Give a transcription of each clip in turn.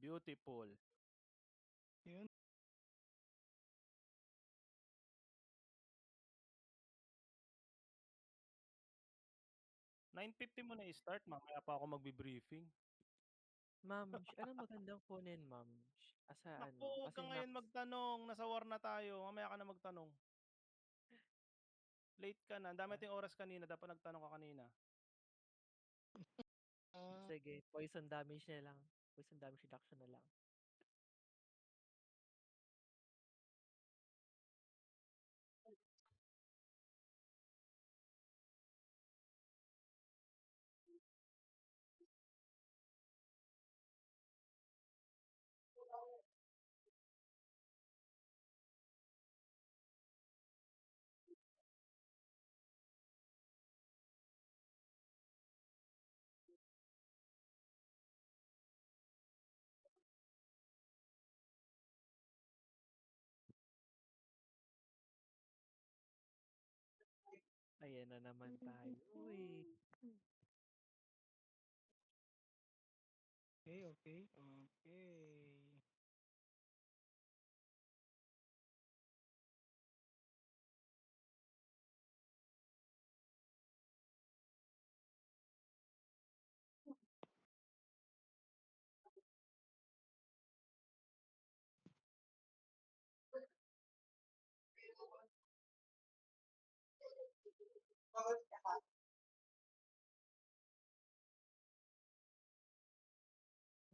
Beautiful. Yun. 9:50 mo na i-start, mamaya pa ako magbi-briefing. Ma'am, anong magandang kunin, ma'am? Sa Naku, ano, 'wag ka kasi ngayon Max magtanong, nasa war na tayo, mamaya ka na magtanong. Late ka na, ang dami ah, nating oras kanina, dapat nagtanong ka kanina. Ah, sige, poison damage na lang. Poison damage reduction na lang. Ayan na naman tayo, eh. okay, okay. Okay.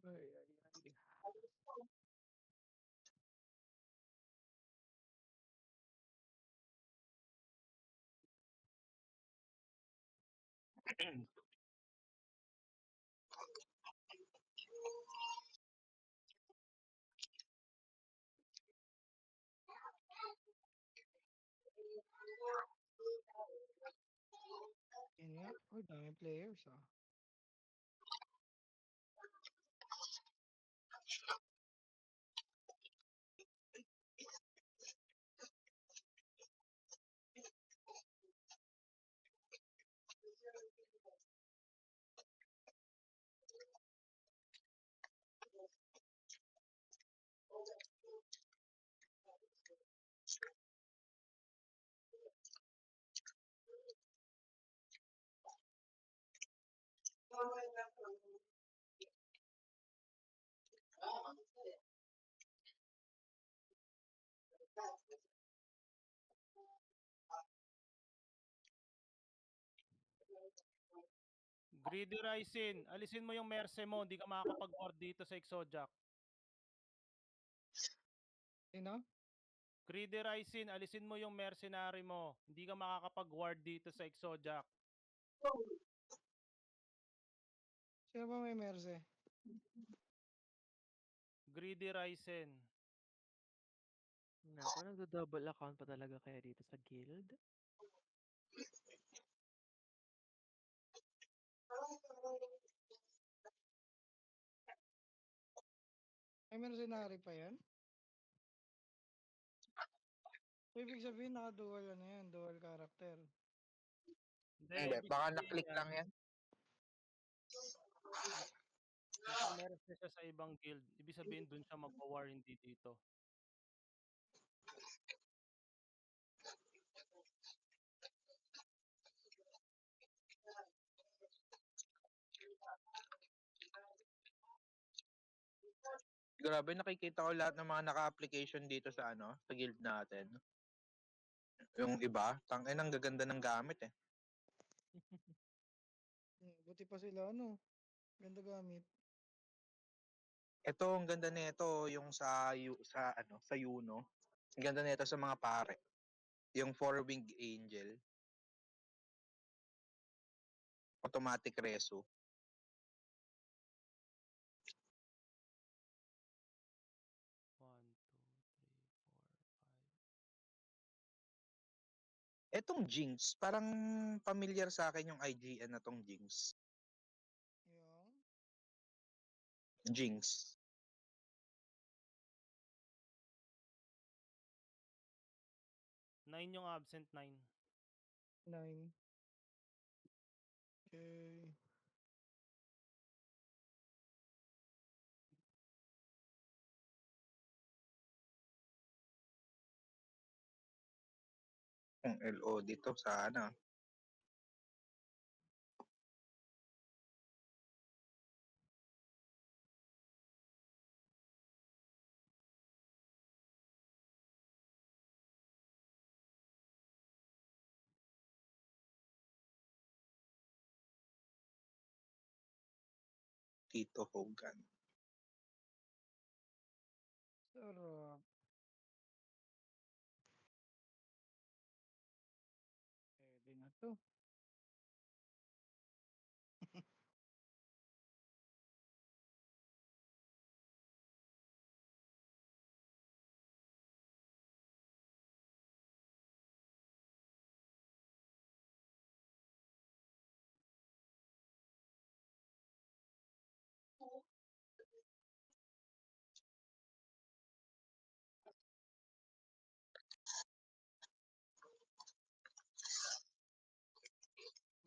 Ay, ay, ay. Yan nga. Oh, daming players ah. Greedy Rising, alisin mo yung Merce mo, hindi ka makakapag-ward dito sa Exojack. Sino? Greedy Rising, alisin mo yung mercenary mo, hindi ka makakapag-ward dito sa Exojack. Sino ba may Merce? Greedy Rising. Naku, nagdo-double account pa talaga kaya dito sa guild? May mercenary pa yan? Ibig sabihin naka-dual ano yan, dual character. Hindi, Hindi, ibig baka sabihin na-click yan, lang yan. naka-merce siya sa ibang guild. Ibig sabihin dun siya magwa-war, hindi dito. Grabe, nakikita ko lahat ng mga naka-application dito sa ano, sa guild natin. Yung iba, tangin ang gaganda ng gamit eh. Buti pa sila ano. Ganda gamit. Ito, ang ganda nito yung sa ano, sa Yuno. Ang ganda nito sa mga pare. Yung four-winged angel, automatic reso. 1, 2, 3, 4, 5. Etong Jinx, parang familiar sa akin yung IGN na tong Jinx. Yung? Jinx. 9 yung absent 9. 9. Okay. Kung LO dito sana. Tito Hogan. Sarap. Pwede na to.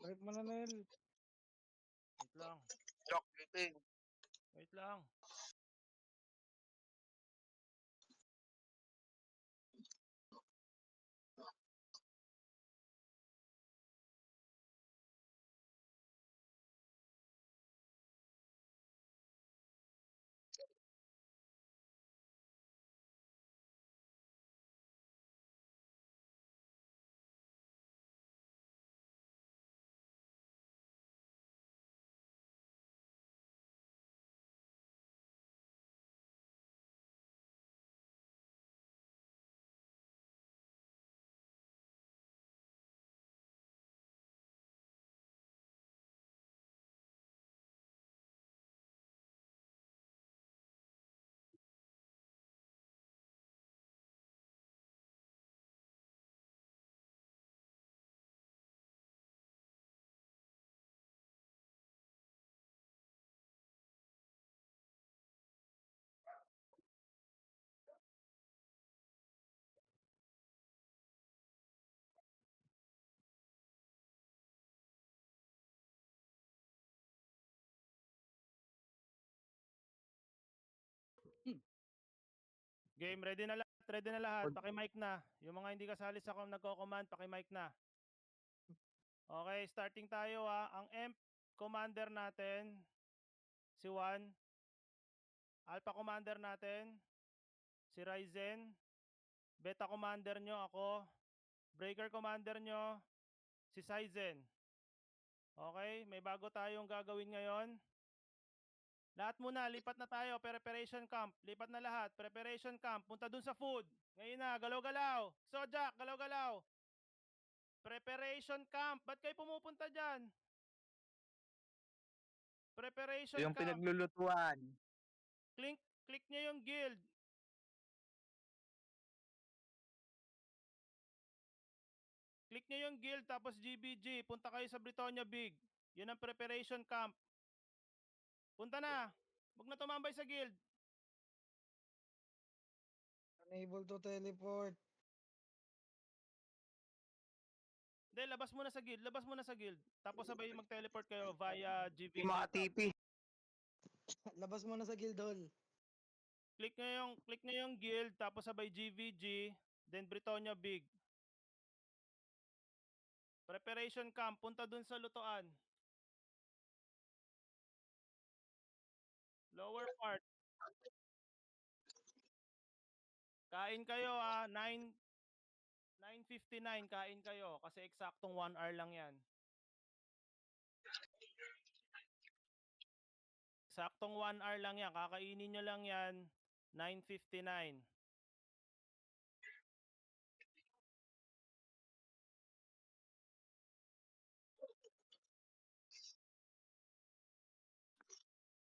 Break mo na, Nel. Wait lang. Jock Clipping. Wait lang. Game, ready na lahat, ready na lahat. Paki-mic na. Yung mga hindi kasali sa nagko-command, paki-mic na. Okay, starting tayo ha. Ang EMP commander natin, si Juan. Alpha commander natin, si Ryzen. Beta commander nyo, ako. Breaker commander nyo, si Saizen. Okay, may bago tayong gagawin ngayon. Lahat muna, lipat na tayo. Preparation camp. Lipat na lahat. Preparation camp. Punta dun sa food. Ngayon na, galaw-galaw. Sojak, galaw-galaw. Preparation camp. Ba't kayo pumupunta dyan? Preparation Yung camp. pinaglulutuan. Click nyo yung guild. Click nyo yung guild tapos GBG. Punta kayo sa Britonia Big. Yun ang preparation camp. Punta na. Huwag na tumambay sa guild. Unable to teleport. Hindi, labas muna sa guild. Labas muna sa guild. Tapos sabay mag-teleport kayo via GBG. Yung mga TP. Labas mo na sa guild hall. Click nyo yung guild tapos sabay GVG, then Britonia Big. Preparation camp, punta dun sa lutuan. Lower part. Kain kayo 9:59 kain kayo kasi eksaktong 1 hour lang yan. Eksaktong 1 hour lang yan. Kakainin nyo lang yan 9:59.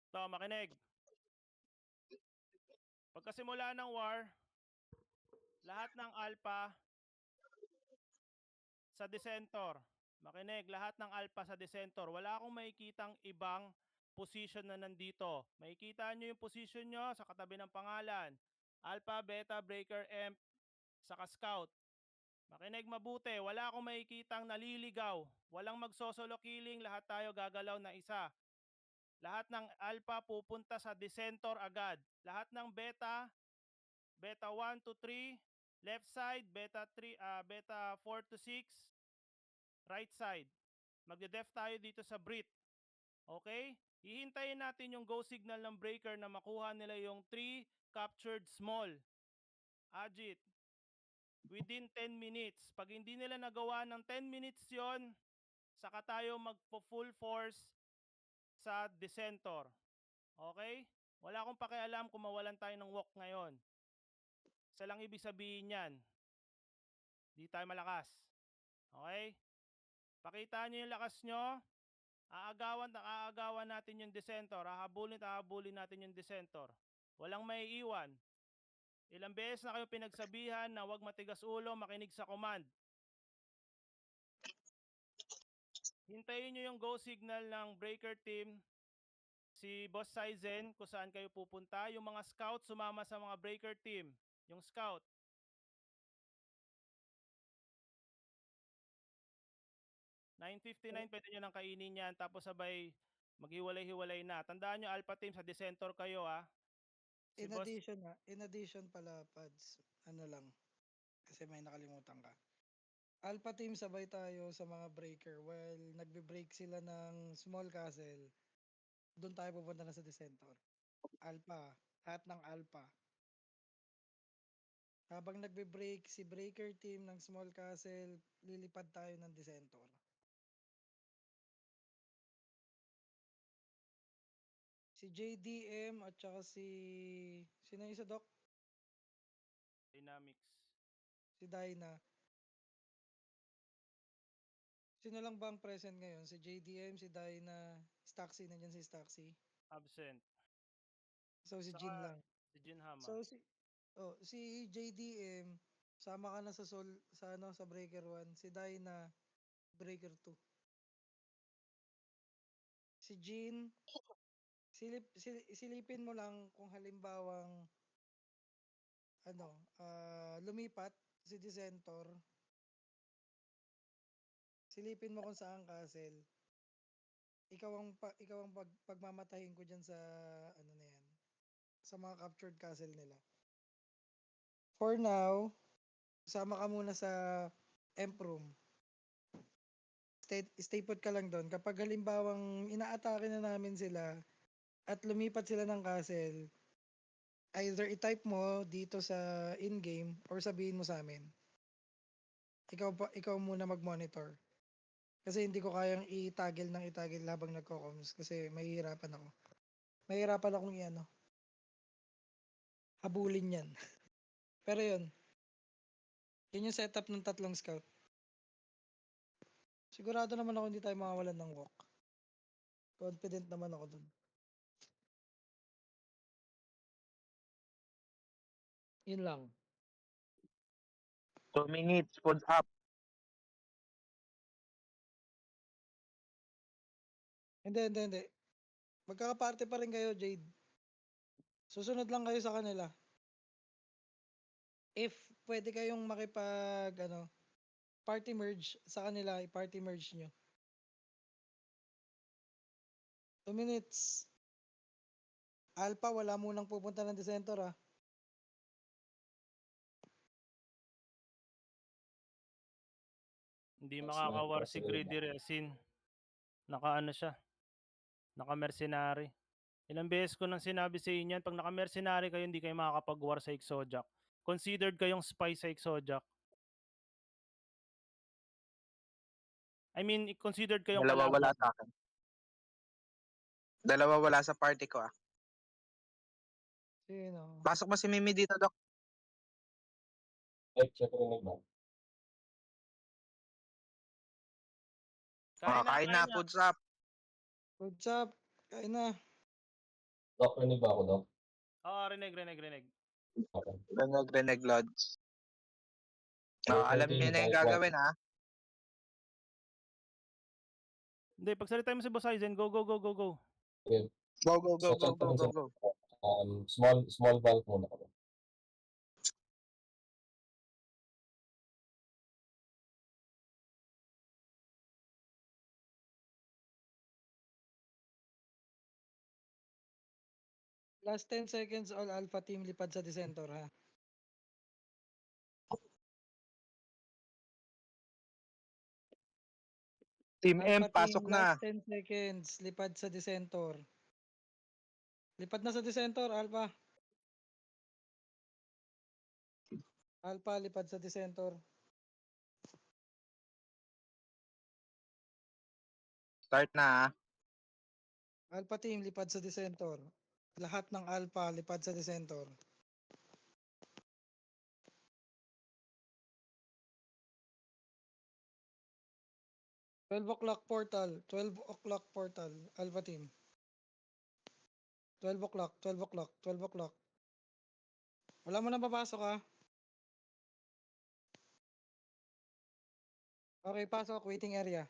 To, makinig. Pagkasimula ng war, lahat ng alpha sa Decentor. Makinig, lahat ng alpha sa Decentor. Wala akong makikitang ibang position na nandito. Makikita nyo yung position nyo sa katabi ng pangalan. Alpha, Beta, Breaker, Emp, saka Scout. Makinig mabuti, wala akong makikitang naliligaw. Walang magsosolo killing, lahat tayo gagalaw na isa. Lahat ng alpha pupunta sa Decentor agad. Lahat ng beta, beta 1 to 3, Left side, beta 3, beta 4 to 6. Right side. Magde-def tayo dito sa Brit. Okay? Hihintayin natin yung go signal ng breaker na makuha nila yung 3 captured small. Ajit. Within 10 minutes. Pag hindi nila nagawa ng 10 minutes yon, saka tayo magpo-full force sa decentor. Okay? Wala akong pakialam kung mawalan tayo ng walk ngayon. Isa lang ibig sabihin yan. Di tayo malakas. Okay? Pakita nyo yung lakas nyo. Aagawan natin yung decentor. Hahabulin natin yung decentor. Walang may iwan. Ilang beses na kayo pinagsabihan na huwag matigas ulo, makinig sa command. Hintayin nyo yung go signal ng breaker team, si Boss Saizen, kung saan kayo pupunta. Yung mga scout sumama sa mga breaker team. Yung scout. 9:59, pwede nyo nang kainin yan. Tapos sabay maghiwalay-hiwalay na. Tandaan nyo, Alpha Team, sa decentor kayo ha. Si In Boss, addition pala, Pads, ano lang, kasi may nakalimutan ka. Alpha team sabay tayo sa mga breaker while nagbe-break sila ng small castle. Doon tayo pupunta na sa decentor. Alpha, lahat ng alpha. Habang nagbe-break si breaker team ng small castle, lilipad tayo ng decentor. Si JDM at saka sino yung isa, Doc? Dynamics. Si Dyna. Sino lang ba ang present ngayon? Si JDM, si Dyna, Staxi, nandyan si Staxi. Absent. So si Saka Jin lang. si Jin Hama. So si JDM, sama ka na sa sa Breaker 1. Si Dyna, Breaker 2. Si Jin, silipin mo lang kung halimbawang lumipat si Decentor. Silipin mo kung saan castle. Ikaw ang pagmamatahin ko diyan sa ano na yan. Sa mga captured castle nila. For now, sama ka muna sa Emp room. Stay put ka lang doon. Kapag halimbawang inaatake na namin sila at lumipat sila ng castle, either i-type mo dito sa in-game or sabihin mo sa amin. Ikaw muna mag-monitor. Kasi hindi ko kayang itagil habang nagko-comms kasi mahihirapan ako. Mahihirapan akong habulin yan. Pero yun yung setup ng tatlong scout. Sigurado naman ako hindi tayo mawawalan ng walk. Confident naman ako dun. Yun lang. 2 minutes, food up. Hindi. Magkakaparte pa rin kayo, Jade. Susunod lang kayo sa kanila. If pwede kayong party merge sa kanila, i-party merge nyo. 2 minutes. Alpha, wala munang pupunta ng decentor ah. Hindi makakawar si Greedy Resin. Naka-ano siya. Naka-mercenary. Ilang beses ko nang sinabi sa inyo yan, pag naka-mercenary kayo, hindi kayo makakapag-war sa Exojak. Considered kayong spy sa Exojak. I mean, considered kayong Dalawa wala kalaban. sa akin. Dalawa wala sa party ko ah. Sino? Pasok mo si Mimi dito, Doc. Kain na, foods up. What's up? Kain na. Doc, rinig ba ako, Doc? Oo, rinig. Okay. Reneg Lodge. Okay, Alam niyo na yung gagawin ha. Hindi, pagsalita mo si Boss Aizen, go. Go. So, small bulk muna ako. Last 10 seconds all alpha team lipad sa decentor ha. Team M, Alpha pasok team, na. last 10 seconds. Lipad sa Decentor. Lipad na sa Decentor, Alpha. Alpha, lipad sa Decentor. Start na ah. Alpha team, lipad sa Decentor. Lahat ng Alpha, lipad sa Decentor. $12 portal. 12 o'clock portal. Alpha team. 12 o'clock, 12 o'clock, 12 o'clock. Wala mo nang papasok ah. Okay, pasok. Waiting area.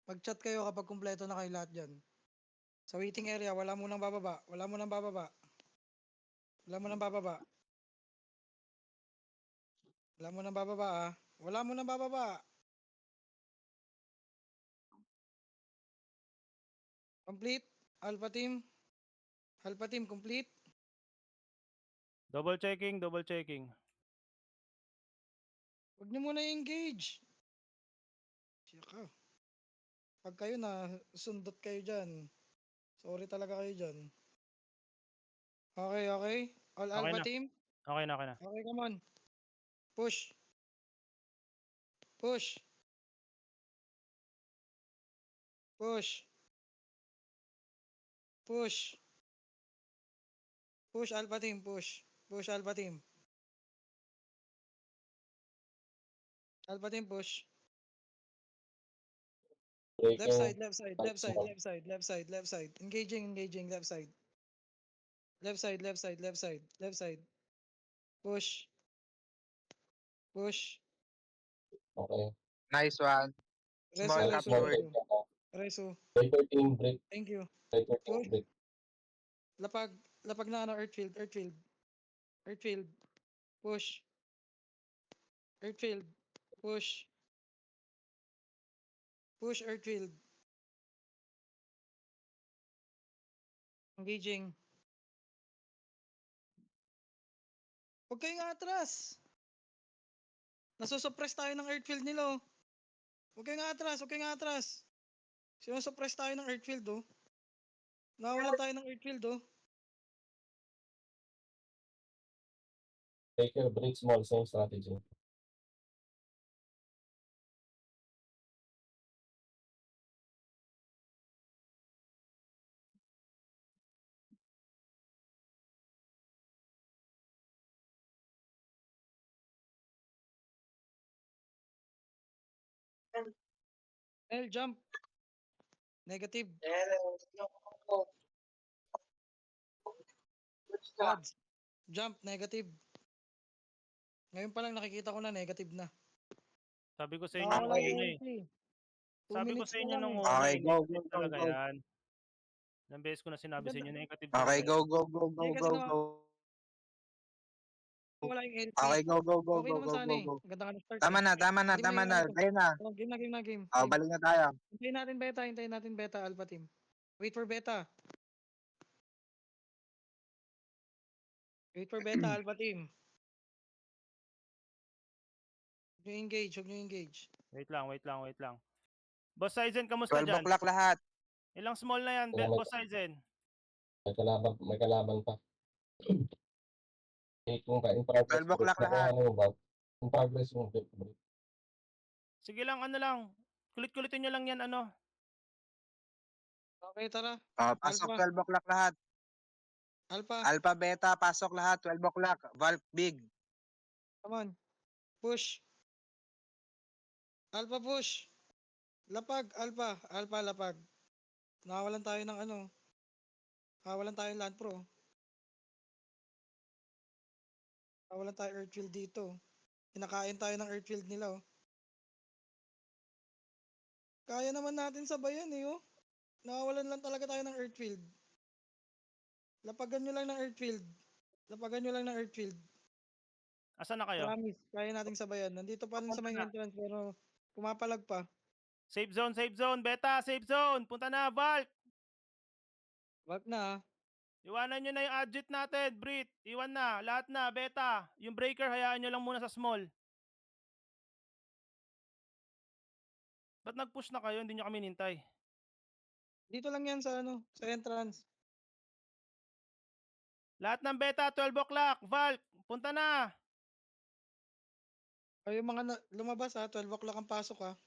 Mag-chat kayo kapag kumpleto na kayo lahat dyan. Sa waiting area, wala mo nang bababa. Wala mo nang bababa. Wala mo nang bababa. Wala mo nang bababa ah. Wala mo nang bababa. Complete. Alpha team. Alpha team, complete. Double checking, double checking. Huwag niyo muna i-engage. Siya ka. Pag kayo na, sundot kayo dyan. Sorry talaga kayo dyan. Okay, okay. All Okay Alpha na. team. Okay na, okay na. Okay, come on. Push. Push. Push. Push. Push Alpha team, push. Push Alpha team. Alpha team, push. Left Breaking. side, left side, left side, Small. left side, left side, left side. Engaging, engaging, left side. Left side, left side, left side, left side. Push. Push. Okay. Nice one. Reso, Small reso, Small captured. break reso. ka na. Reso. Breaker team break. Thank you. Breaker team Push. break. Lapag. Lapag na ano, Earthfield, Earthfield. Earthfield. Push. Earthfield. Push. Push Earthfield. Engaging. Huwag kayong atras. Nasusuppress tayo ng Earthfield nila. Oh. Huwag kayong atras, huwag kayong atras. Sinusuppress tayo ng Earthfield oh. Nawawalan tayo ng Earthfield oh. Breaker break small. Same strategy. L jump. Negative. Odds. Jump. Negative. Ngayon pa lang nakikita ko na negative na. Sabi ko sa inyo Nakawala nung yung una eh. LT. 2 Sabi ko minutes sa na inyo lang nung eh. una Okay, eh, go, go, negative go, talaga go. yan. Ilang beses ko na sinabi sa inyo, negative Okay, talaga go, yan. go, go, go, Eh, kasi go, go. Nakawala yung LT. Okay, go, go, go, Okay go, naman go, sana go, eh. go. Ganda ka na start Tama eh. na, tama na, Game tama yung na. ano. Tayo na. Oh, game na, game na, game. Oh, Game. balik na tayo. Hintayin natin beta, hintayin natin beta, Alpha team. Wait for beta. Wait for beta, Alpha team. Huwag nyo engage, huwag nyo engage. Wait lang, wait lang, wait lang. Boss Sizen, kamusta 12 dyan? o'clock lahat. Ilang small na yan, Salamat. Boss Sizen? May kalaban pa. Eh, kung in progress 12 break. o'clock lahat. Ano ba? In progress yung break. Sige lang, ano lang. Kulit-kulitin nyo lang yan, ano. Okay, tara. Oh, pasok Alpha. 12 o'clock lahat. Alpha. Alpha, beta, pasok lahat. 12 o'clock. Valve big. Come on. Push. Alpha push. Lapag, Alpha. Alpha, lapag. Nakawalan tayo ng ano. Nakawalan tayo ng Land Pro. Nakawalan tayo Earthfield dito. Kinakain tayo ng Earthfield nila oh. Kaya naman natin sabayan eh oh. Nakawalan lang talaga tayo ng Earthfield. Lapagan nyo lang ng Earthfield. Lapagan nyo lang ng Earthfield. Asan na kayo? Promise, kaya nating sabayan. Nandito pa rin sa may entrance pero pumapalag pa. Safe zone, beta, safe zone. Punta na, Valk. Wag na ah. Iwanan nyo na yung adjut natin, Brit. Iwan na, lahat na, beta. Yung breaker, hayaan nyo lang muna sa small. Ba't nag-push na kayo? Hindi nyo kami nintay. Dito lang yan sa ano, sa entrance. Lahat ng beta, 12 o'clock. Valk, punta na. Ay, yung mga lumabas ha, 12 o'clock ang pasok ha.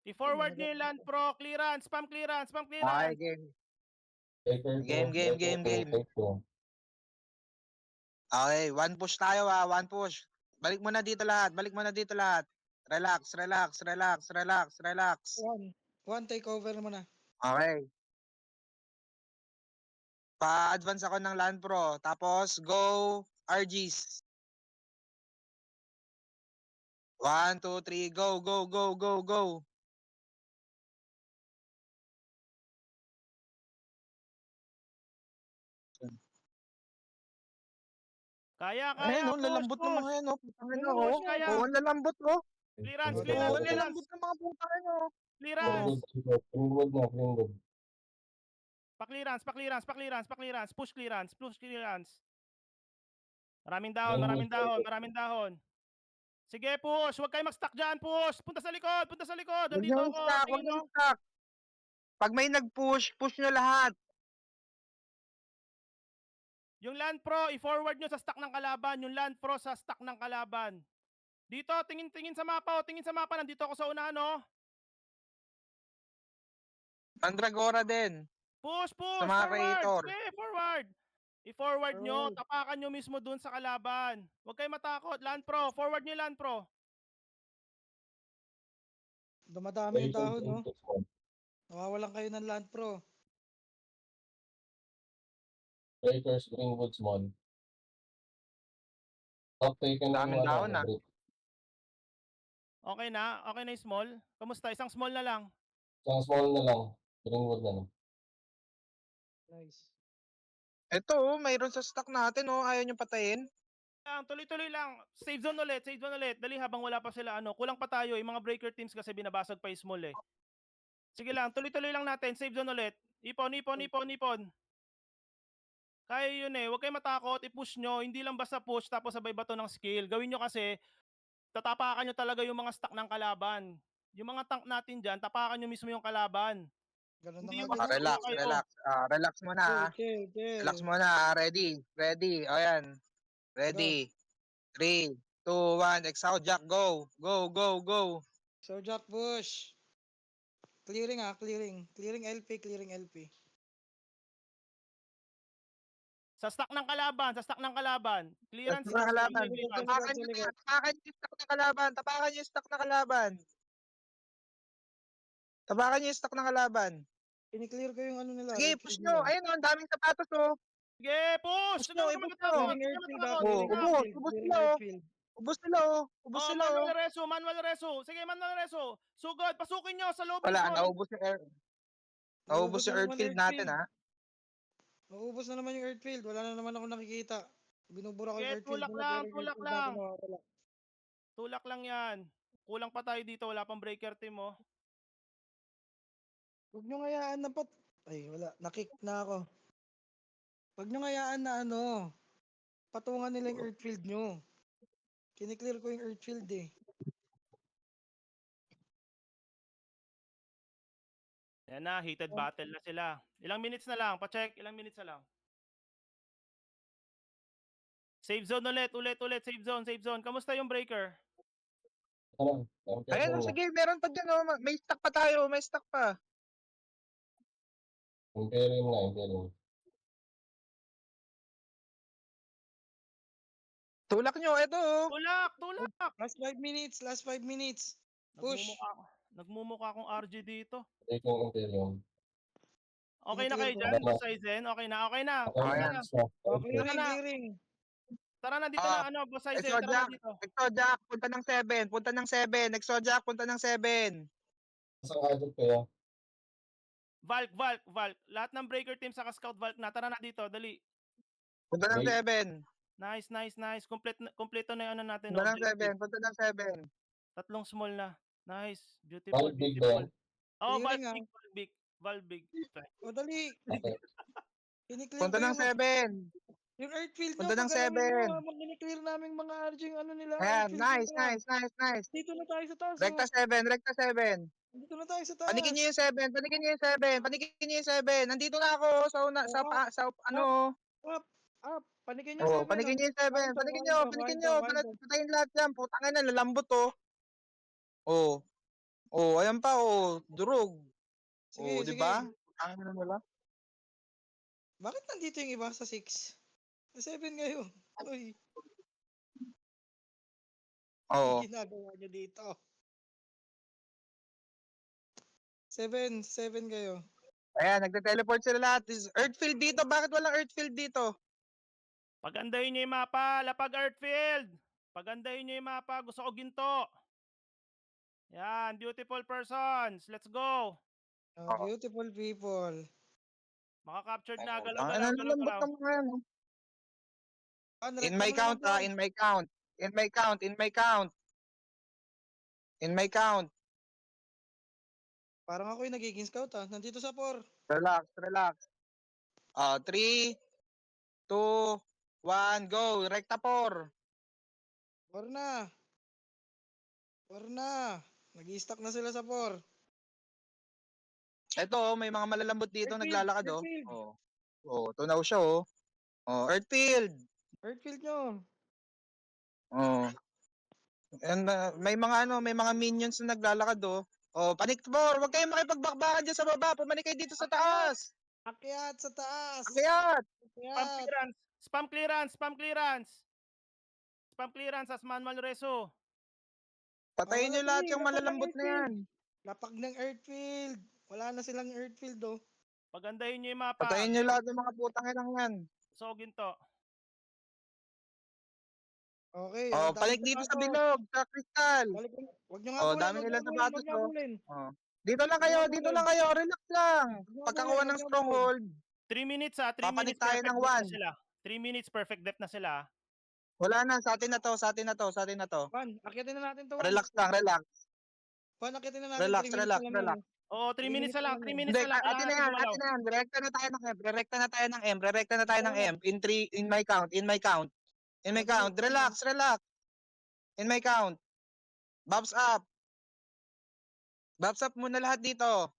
I-forward nyo yung land pro. Clearance, spam clearance, spam Okay, clearance. game. Breaker Game, two, game, breaker game, two, game. break two. Okay, one push tayo one push. Balik mo na dito lahat, balik mo na dito lahat. Relax, relax, relax, relax, relax. One takeover mo na. Okay. Pa-advance ako ng Land Pro. Tapos, go RGs. 1, 2, 3, go, go, go, go, go. Kaya, Ayan, kaya. oh, lalambot ng mga yan, oh. Putangin na, Push, oh. kaya. Oo, ang lalambot, oh. Clearance, Oh, clearance, Oo, Clearance, ang clearance. lalambot ng mga putangin, oh. Clearance. Greenwood na, Greenwood. Pa-clearance, pa-clearance, pa-clearance, pa-clearance. Push clearance, push clearance. Maraming dahon, Greenwood, maraming dahon, breaker. maraming dahon. Sige, push. Huwag kayo mag-stuck dyan, push. Punta sa likod, punta sa likod. Huwag Nandito niyong ako. stuck, huwag Tingin niyong mo. stuck. Pag may nag-push, push nyo lahat. Yung land pro, i-forward nyo sa stack ng kalaban. Yung land pro sa stack ng kalaban. Dito, tingin sa mapa. Tingin sa mapa. Nandito ako sa unahan, oh. Mandragora din. Push, Sa push. mga Forward. creator. Sige, forward. I-forward nyo. Forward. Tapakan nyo mismo dun sa kalaban. Huwag kayo matakot. Land pro. Forward nyo yung land pro. Dumadami yung Breaker dahon, no? two, small. Nawawalan kayo ng land pro. Breakers, Greenwood, small. Top taken ng Daming dahon, ah. break. Okay na? Okay na yung small? Kamusta? Isang small na lang. Isang small na lang. Greenwood na lang. Nice. Ito, oh, mayroon sa stock natin, oh. Ayaw nyo patayin. Tuloy-tuloy lang. Save zone ulit, save zone ulit. Dali habang wala pa sila ano. Kulang pa tayo. Yung mga breaker teams kasi binabasag pa yung small eh. Sige lang, tuloy-tuloy lang natin. Save zone ulit. Ipon, ipon, ipon, ipon. Kaya yun eh. Huwag kayo matakot. I-push nyo. Hindi lang basta push tapos sabay bato ng skill. Gawin nyo kasi tatapakan nyo talaga yung mga stack ng kalaban. Yung mga tank natin dyan, tapakan nyo mismo yung kalaban. Ganun na Hindi nga yung din, no? Relax, kayo. relax. Relax muna, ah. Chill, chill. Relax muna, ah. Ready, ready. O yan. Ready. 3, 2, 1. Exhaust jack, go. Go, go, go. So, Jack Bush. Clearing clearing. Clearing LP, clearing LP. Sa stack ng kalaban, sa stack ng kalaban. Clearance. Sa mga kalaban. Clearance. Tapakan nyo na. Tapakan nyo yung stock na kalaban. Tapakan nyo yung stock na kalaban. Tapakan nyo yung stock na kalaban. Ini-clear ko yung ano nila. Sige, Red push field nyo. nila. Ayun, oh, ang daming sapatos, oh. Sige, push! Push Huwag nyo, ka i-push matakot. nyo. Clearing Huwag air ka field matakot. clearing ubos, air field, ubos clearing sila, air oh. field. Ubus sila, oh. Ubus Oh, sila, oh. manual reso, manual reso. Sige, manual reso. Sugod, pasukin nyo sa loob Wala, mismo. naubos yung air. Naubos yung na earth naman field natin, ha. Naubos na naman yung Earthfield. Wala na naman ako nakikita. Binubura ko yung Sige, Earthfield tulak nila lang, pero yung tulak Earthfield lang. natin nawawala. Tulak lang yan. Kulang pa tayo dito, wala pang breaker team, oh. Huwag nyo ngayaan na pat... Ay, wala. Nakick na ako. Huwag nyo ngayaan na ano. Patungan nila yung Earthfield nyo. Kiniklear ko yung Earthfield eh. Yan na, heated battle na sila. Ilang minutes na lang, pa-check, ilang minutes na lang. Save zone ulit, save zone. Kamusta yung breaker? Ano? Ayan, oh, sige, meron pa dyan, oh. May stock pa tayo, may stock pa. Imperium na, Imperium. Tulak nyo, eto, oh. Tulak! Last 5 minutes. Last 5 minutes. Push. Nagmumukha akong RG dito. Breaking Imperium. Okay na kayo Kiniklear ko dyan, na. Boss Aizen? Okay na. Okay, Ayan. next na. Oh, Okay. clearing, na. clearing. Tara na, dito na, Boss Aizen, Exo tara na Jack, dito. Exo Jack, punta ng 7, punta ng 7. Exo Jack, punta ng 7. Isang agad kaya. Valk. Lahat ng breaker team sa scout Valk na. Tara na dito, dali. Punta ng Wait. 7. Nice. Kompleto na yung ano natin. Punta ng objective. 7, punta ng 7. Tatlong small na. Nice. Beautiful. Valve big ba yan? Oh, Clearing, Valve big. O dali. Okay. Kiniklear Punta ko ng yung... 7. Yung Earthfield nyo, Punta ng pagalawin nyo 7. habang kini-clear namin mga RJ yung ano nila, Ayan, Earthfield nice, nila. nice, nice, nice. Dito na tayo sa taas, Rekta oh. 7, rekta 7. Dito na tayo sa Panikin taas. niyo yung 7, panikin niyo yung 7, panikin niyo yung 7. Nandito na ako sa una, Oh, sa, sa ano. Up. Panikin nyo Oh, 7, panikin oh. niyo yung 7, Kain to, panikin kain niyo, to, panikin kain niyo. to, kain to. Patayin lahat yan. Putang ina, lalambot oh. Oh. Oh, ayan pa oh, durog. Sige, Oh, di sige. ba? Ang ano nila. Bakit nandito yung iba sa 6? Sa 7 kayo. Uy, Oo. ginagawa nyo dito. 7 kayo. Ayan, nagte-teleport sila lahat. Is Earthfield dito. Bakit walang Earthfield dito? Pagandahin nyo yung mapa, lapag Earthfield. Pagandahin nyo yung mapa, gusto ko ginto. Yan, beautiful persons. Let's go. Oh, Oo. beautiful people. Maka-captured na, Ang galaw-galaw, ano lambot galaw-galaw. ng mga yan. Oh. In Rekta my mo na count lang, Juan. in my count. In my count, in my count. In my count. Parang ako yung nagiging scout, ah. Nandito sa 4. Relax, relax. 3, 2, 1, go. Rekta 4. 4 na. 4 na. Nag-i-stack na sila sa 4. Ito, may mga malalambot dito Earthfield, naglalakad oh. Earthfield. Oh. Oh, tunaw siya oh. Oh, Earthfield. Earthfield nyo. Oh. And may mga ano, may mga minions na naglalakad oh. Oh, panic 4. Huwag kayong makipagbakbakan diyan sa baba. Pumanik kayo dito sa taas. Akyat sa taas. Akyat. Spam Akyat. clearance, spam clearance, spam clearance. Spam clearance as manual reso. Patayin niyo lahat yung lapag ng malalambot na Earthfield. yan. Lapag ng Earthfield. Wala na silang Earthfield, oh. Pagandahin nyo yung mapa. Patayin niyo lahat ng mga putang inang yan. Gusto ko ginto. Okay, Oh, dami balik sa dito sa bato. bilog, sa kristal. Wag nyo Oh, habulin, dami wag nyo nila sa habulin, batos wag nyo oh. habulin. Oh. Dito lang Wag nyo kayo, habulin. dito lang kayo. Relax lang. Wag nyo Pagkakuha habulin, ng wag nyo stronghold, 3 minutes 3 papanik minutes tayo perfect ng depth na 1. sila. 3 minutes perfect depth na sila. Wala na, sa atin na to, sa atin na to, sa atin na to. Juan, akyatin na natin to, Juan. Relax lang, relax. Juan, akyatin na natin. Relax, 3 minutes relax, na lang relax. yan. Oo, 3 minutes na lang, 3 minutes Hindi, na lang. atin na Kailangan yan, gumalaw. atin na yan. Direkta na tayo ng M, direkta na tayo ng M, direkta na tayo ng M. In 3, in my count, in my count. In my count, relax, relax. In my count. Bobs up. Bobs up muna lahat dito.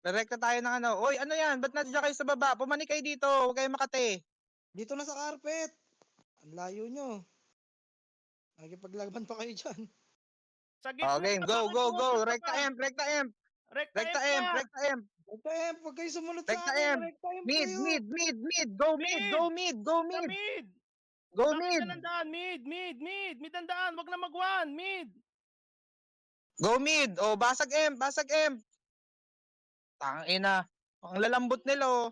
Direkta tayo ng ano. Oy, ano yan? Ba't nandiyan kayo sa baba? Pumanik kayo dito. Huwag kayo makate. Dito na sa carpet. Ang layo nyo. Nakikipaglaban pa kayo dyan. Sa gitna. Okay, go, bakit go, go. pumunta Rekta ka? M, rekta M. Rekta Rekta M M, na. rekta M. Rekta M, huwag kayo sumunod sa Rekta akin. M. Rekta M Mid, kayo. mid, mid, mid. Go mid, go mid, go Sa mid. mid. Go Bakit mid. ka nandaan? Mid, mid, mid. Mid ang daan. Wag na mag-1. Mid. Go mid. Oh, basag M, basag M. Tangina. Ang lalambot nila oh.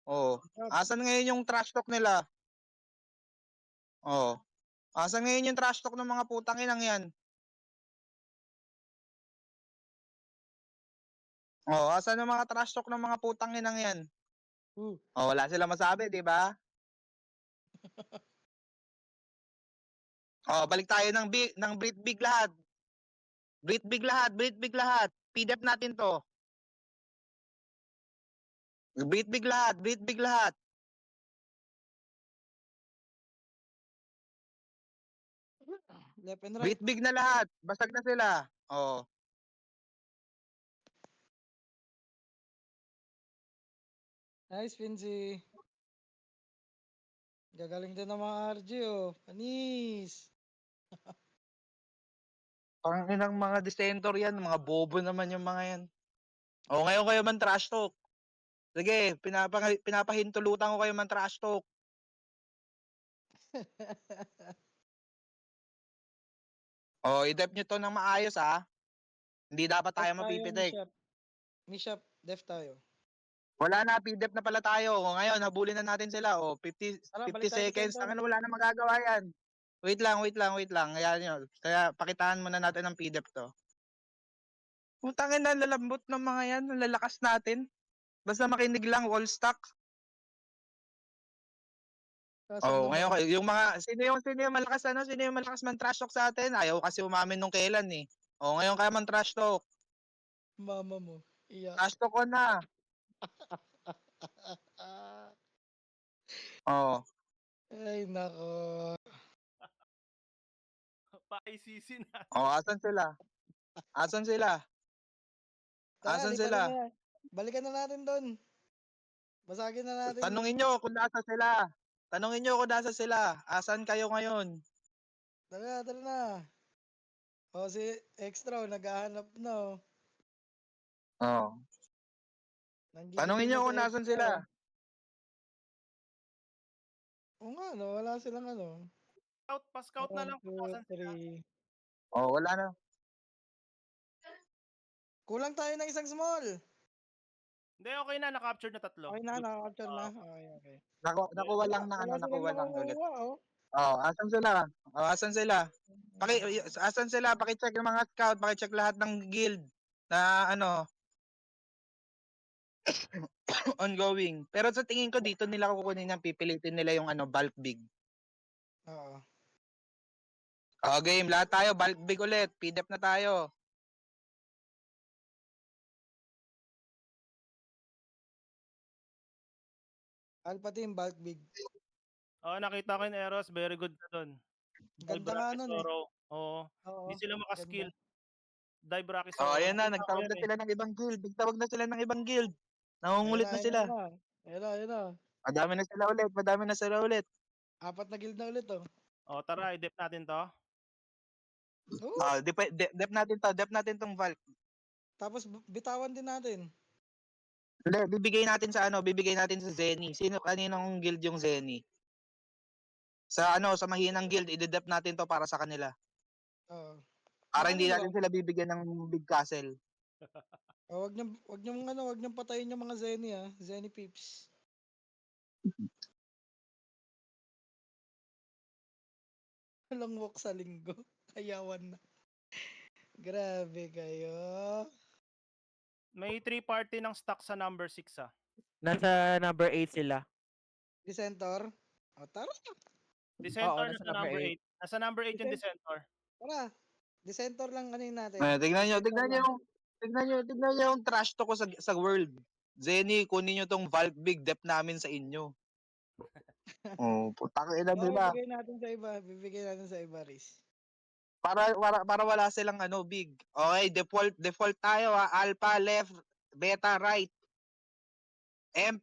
Oh, asan ngayon yung trash talk nila? Oh. Asan ngayon yung trash talk ng mga putang inang yan? Oh, asan yung mga trash talk ng mga putang inang yan? Oh, wala sila masabi, di ba? Oh, balik tayo ng breed big lahat. Breed big lahat, breed big lahat. PDF natin to. Breed big lahat, breed big lahat. Left and right. Breed big na lahat. Basag na sila. Oh. Nice, Vinci. Gagaling din ng mga RG, oh. Panis. Parang inang mga dissentor yan, mga bobo naman yung mga yan. Oh, ngayon kayo man trash talk. Sige, pinapahintulutan ko kayo man trash talk. Oh, i-dep nyo to ng maayos ah. Hindi dapat tayo mapipitik. Mishap, def tayo. Wala na, PDEP na pala tayo. O ngayon, habulin na natin sila. O, 50 Tara, balik tayo sa seconds. center. Ano, wala na magagawa yan. Wait lang, wait lang, wait lang. Ayan yun. Kaya pakitaan muna natin ng PDEP to. Putangin na, lalambot ng mga yan. Lalakas natin. Basta makinig lang, wall stack. Oh, ngayon kayo, yung mga sino yung malakas sino yung malakas man trash talk sa atin? Ayaw kasi umamin nung kailan eh. Oh, ngayon kaya man trash talk. Mama mo. Iya. Trash talk ko na. Oo. Ay, nako. Pa-ICC na. Oh, asan sila? Asan sila? Tara, Asan liparin sila? na. Balikan na natin doon. Basagin na natin. Tanungin nyo kung nasa sila. Tanungin nyo kung nasa sila. Asan kayo ngayon? Tara na. O, si Extra, naghahanap na. Oh. Oh. Tanungin Nanggigigil nyo na si kung nasan Extra. sila. Oo nga, no? Wala silang ano. Pa-scout na 1, lang kung 2, nasan sila. 3. Oh, wala na. Kulang tayo ng isang small. Hindi, okay na. Na-capture na 3. Okay na, Good. nakaka-capture na. Oo. Okay, okay. Nakuha lang ng Wala nakuha silang lang ulit. nakukuha, oh. Oh, asan sila? Oh, asan sila? Asan sila? Paki-check yung mga scout, paki-check lahat ng guild na ongoing. Pero sa tingin ko dito nila kukunin yung pipilitin nila yung bulk big. Oo. Oh, game, lahat tayo bulk big ulit. PDEP na tayo. Alpha team, bulk big. Oo, nakita ko yung Eros. Very good ka dun. Ganda nga nun eh. Oo. Oo. Hindi sila makaskill. Dive Rocky Oh, Soro. ayan na, Nakita ko nagtawag yan na eh. sila ng ibang guild. Nagtawag na sila ng ibang guild. Nangungulit na sila. Ayun na. Madami na sila ulit. 4 na guild na ulit, oh. O, tara, i-dep natin to. Oo. Oh, dep natin tong Valk. Tapos bitawan din natin. Hindi, bibigay natin sa Zenny. Kaninong guild yung Zenny? Sa sa mahinang guild, i-dep natin to para sa kanila. Oo. Para Yung hindi kanino natin ba? sila bibigyan ng big castle. Oh, wag niyong patayin yung mga Zenny, ah. Zenny peeps. Walang walk sa linggo. Kayawan na. Grabe kayo. May 3 party ng stock sa number 6 ah. Nasa number 8 sila. Dissentor. O, tara. Dissentor nasa nasa number number 8. 8. Nasa number 8 yung Dissentor. Tara. Dissentor lang ano yun natin. Tignan nyo Dissentor lang. tignan nyo yung trash to ko sa world. Zenny, kunin nyo tong Valk Big dep namin sa inyo. Oh, putang ina nila. Bibigay natin sa iba. Bibigay natin sa iba, Riz. Para wala silang big. Okay, default tayo alpha left, beta right. M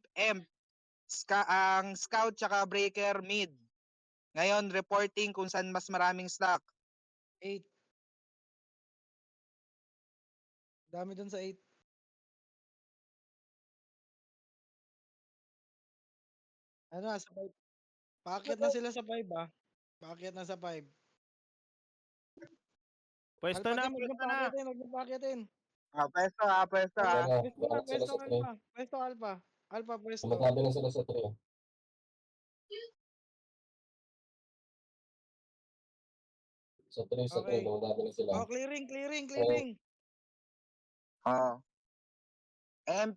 ang scout tsaka breaker mid. Ngayon reporting kung saan mas maraming stock. 8. Dami dun sa 8. Ano, sa 5. Paakyat na sila sa 5, ah. Paakyat na sa 5. Pwesto Alpha na, team, pwesto na. huwag niyong paakyatin. Pwesto Wala na. Pwesto na, Lahat sila pwesto sa 3. Alpha. Pwesto Alpha. Alpha, pwesto. Tumatabi na sila sa 3. Sa 3, Okay. tumatabi na sila. Oh, clearing. M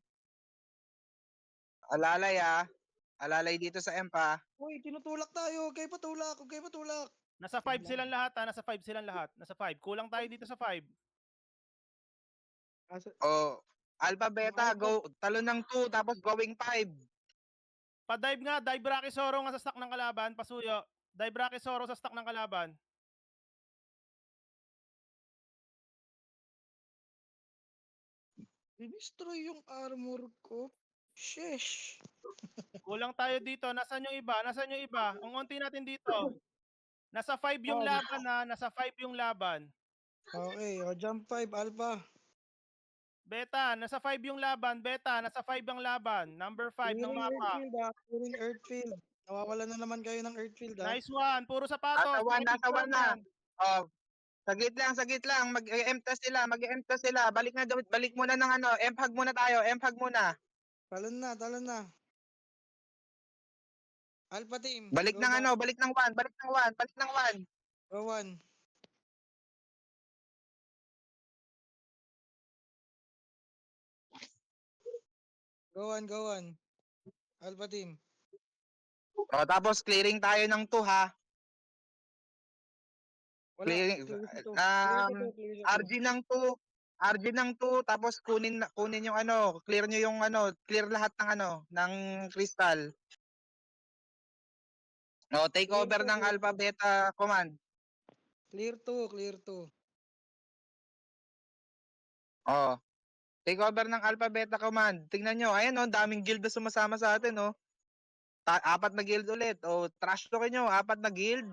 alalay dito sa M pa. Uy, tinutulak tayo. Huwag kayo patulak. Nasa 5 silang lahat ha. Nasa 5 silang lahat. Nasa 5. Kulang tayo dito sa 5. Oh, alpha beta go talo ng 2 tapos going 5. Pa-dive nga. Dive Rocky Soro nga sa stock ng kalaban. Pasuyo. Dive Rocky Soro sa stock ng kalaban. Destroy yung armor ko. Sheesh. Kulang tayo dito. Nasaan yung iba? Ang unti natin dito. Nasa 5 yung laban ha. Nasa 5 yung laban. Okay, o jump 5, Alpha. Beta, nasa 5 yung laban. Beta, nasa 5 ang laban. Number 5 ng Clearing mapa. Earthfield, ah. Clearing Earthfield. Nawawala na naman kayo ng Earthfield, ah. Nice one. Puro sapatos. Nasa 1 na. Oh, saglit lang. Mag-emptas sila. Balik muna ng M-hug muna tayo. M-hug muna. Talon na. Alpha team. Balik go ng back. balik ng 1. Go 1. Go 1. Alpha team. Oh, tapos clearing tayo ng 2 ha. Wala. Clearing RG ng 2 tapos kunin yung clear nyo yung clear lahat ng ng crystal. No, take Clear over to, ng clear Alpha to. Beta Command. Clear to, clear to. Oh. Take over ng Alpha Beta Command. Tingnan nyo, ayan oh, daming guild na sumasama sa atin oh. Apat na guild ulit. Oh, trash talkin nyo, apat na guild.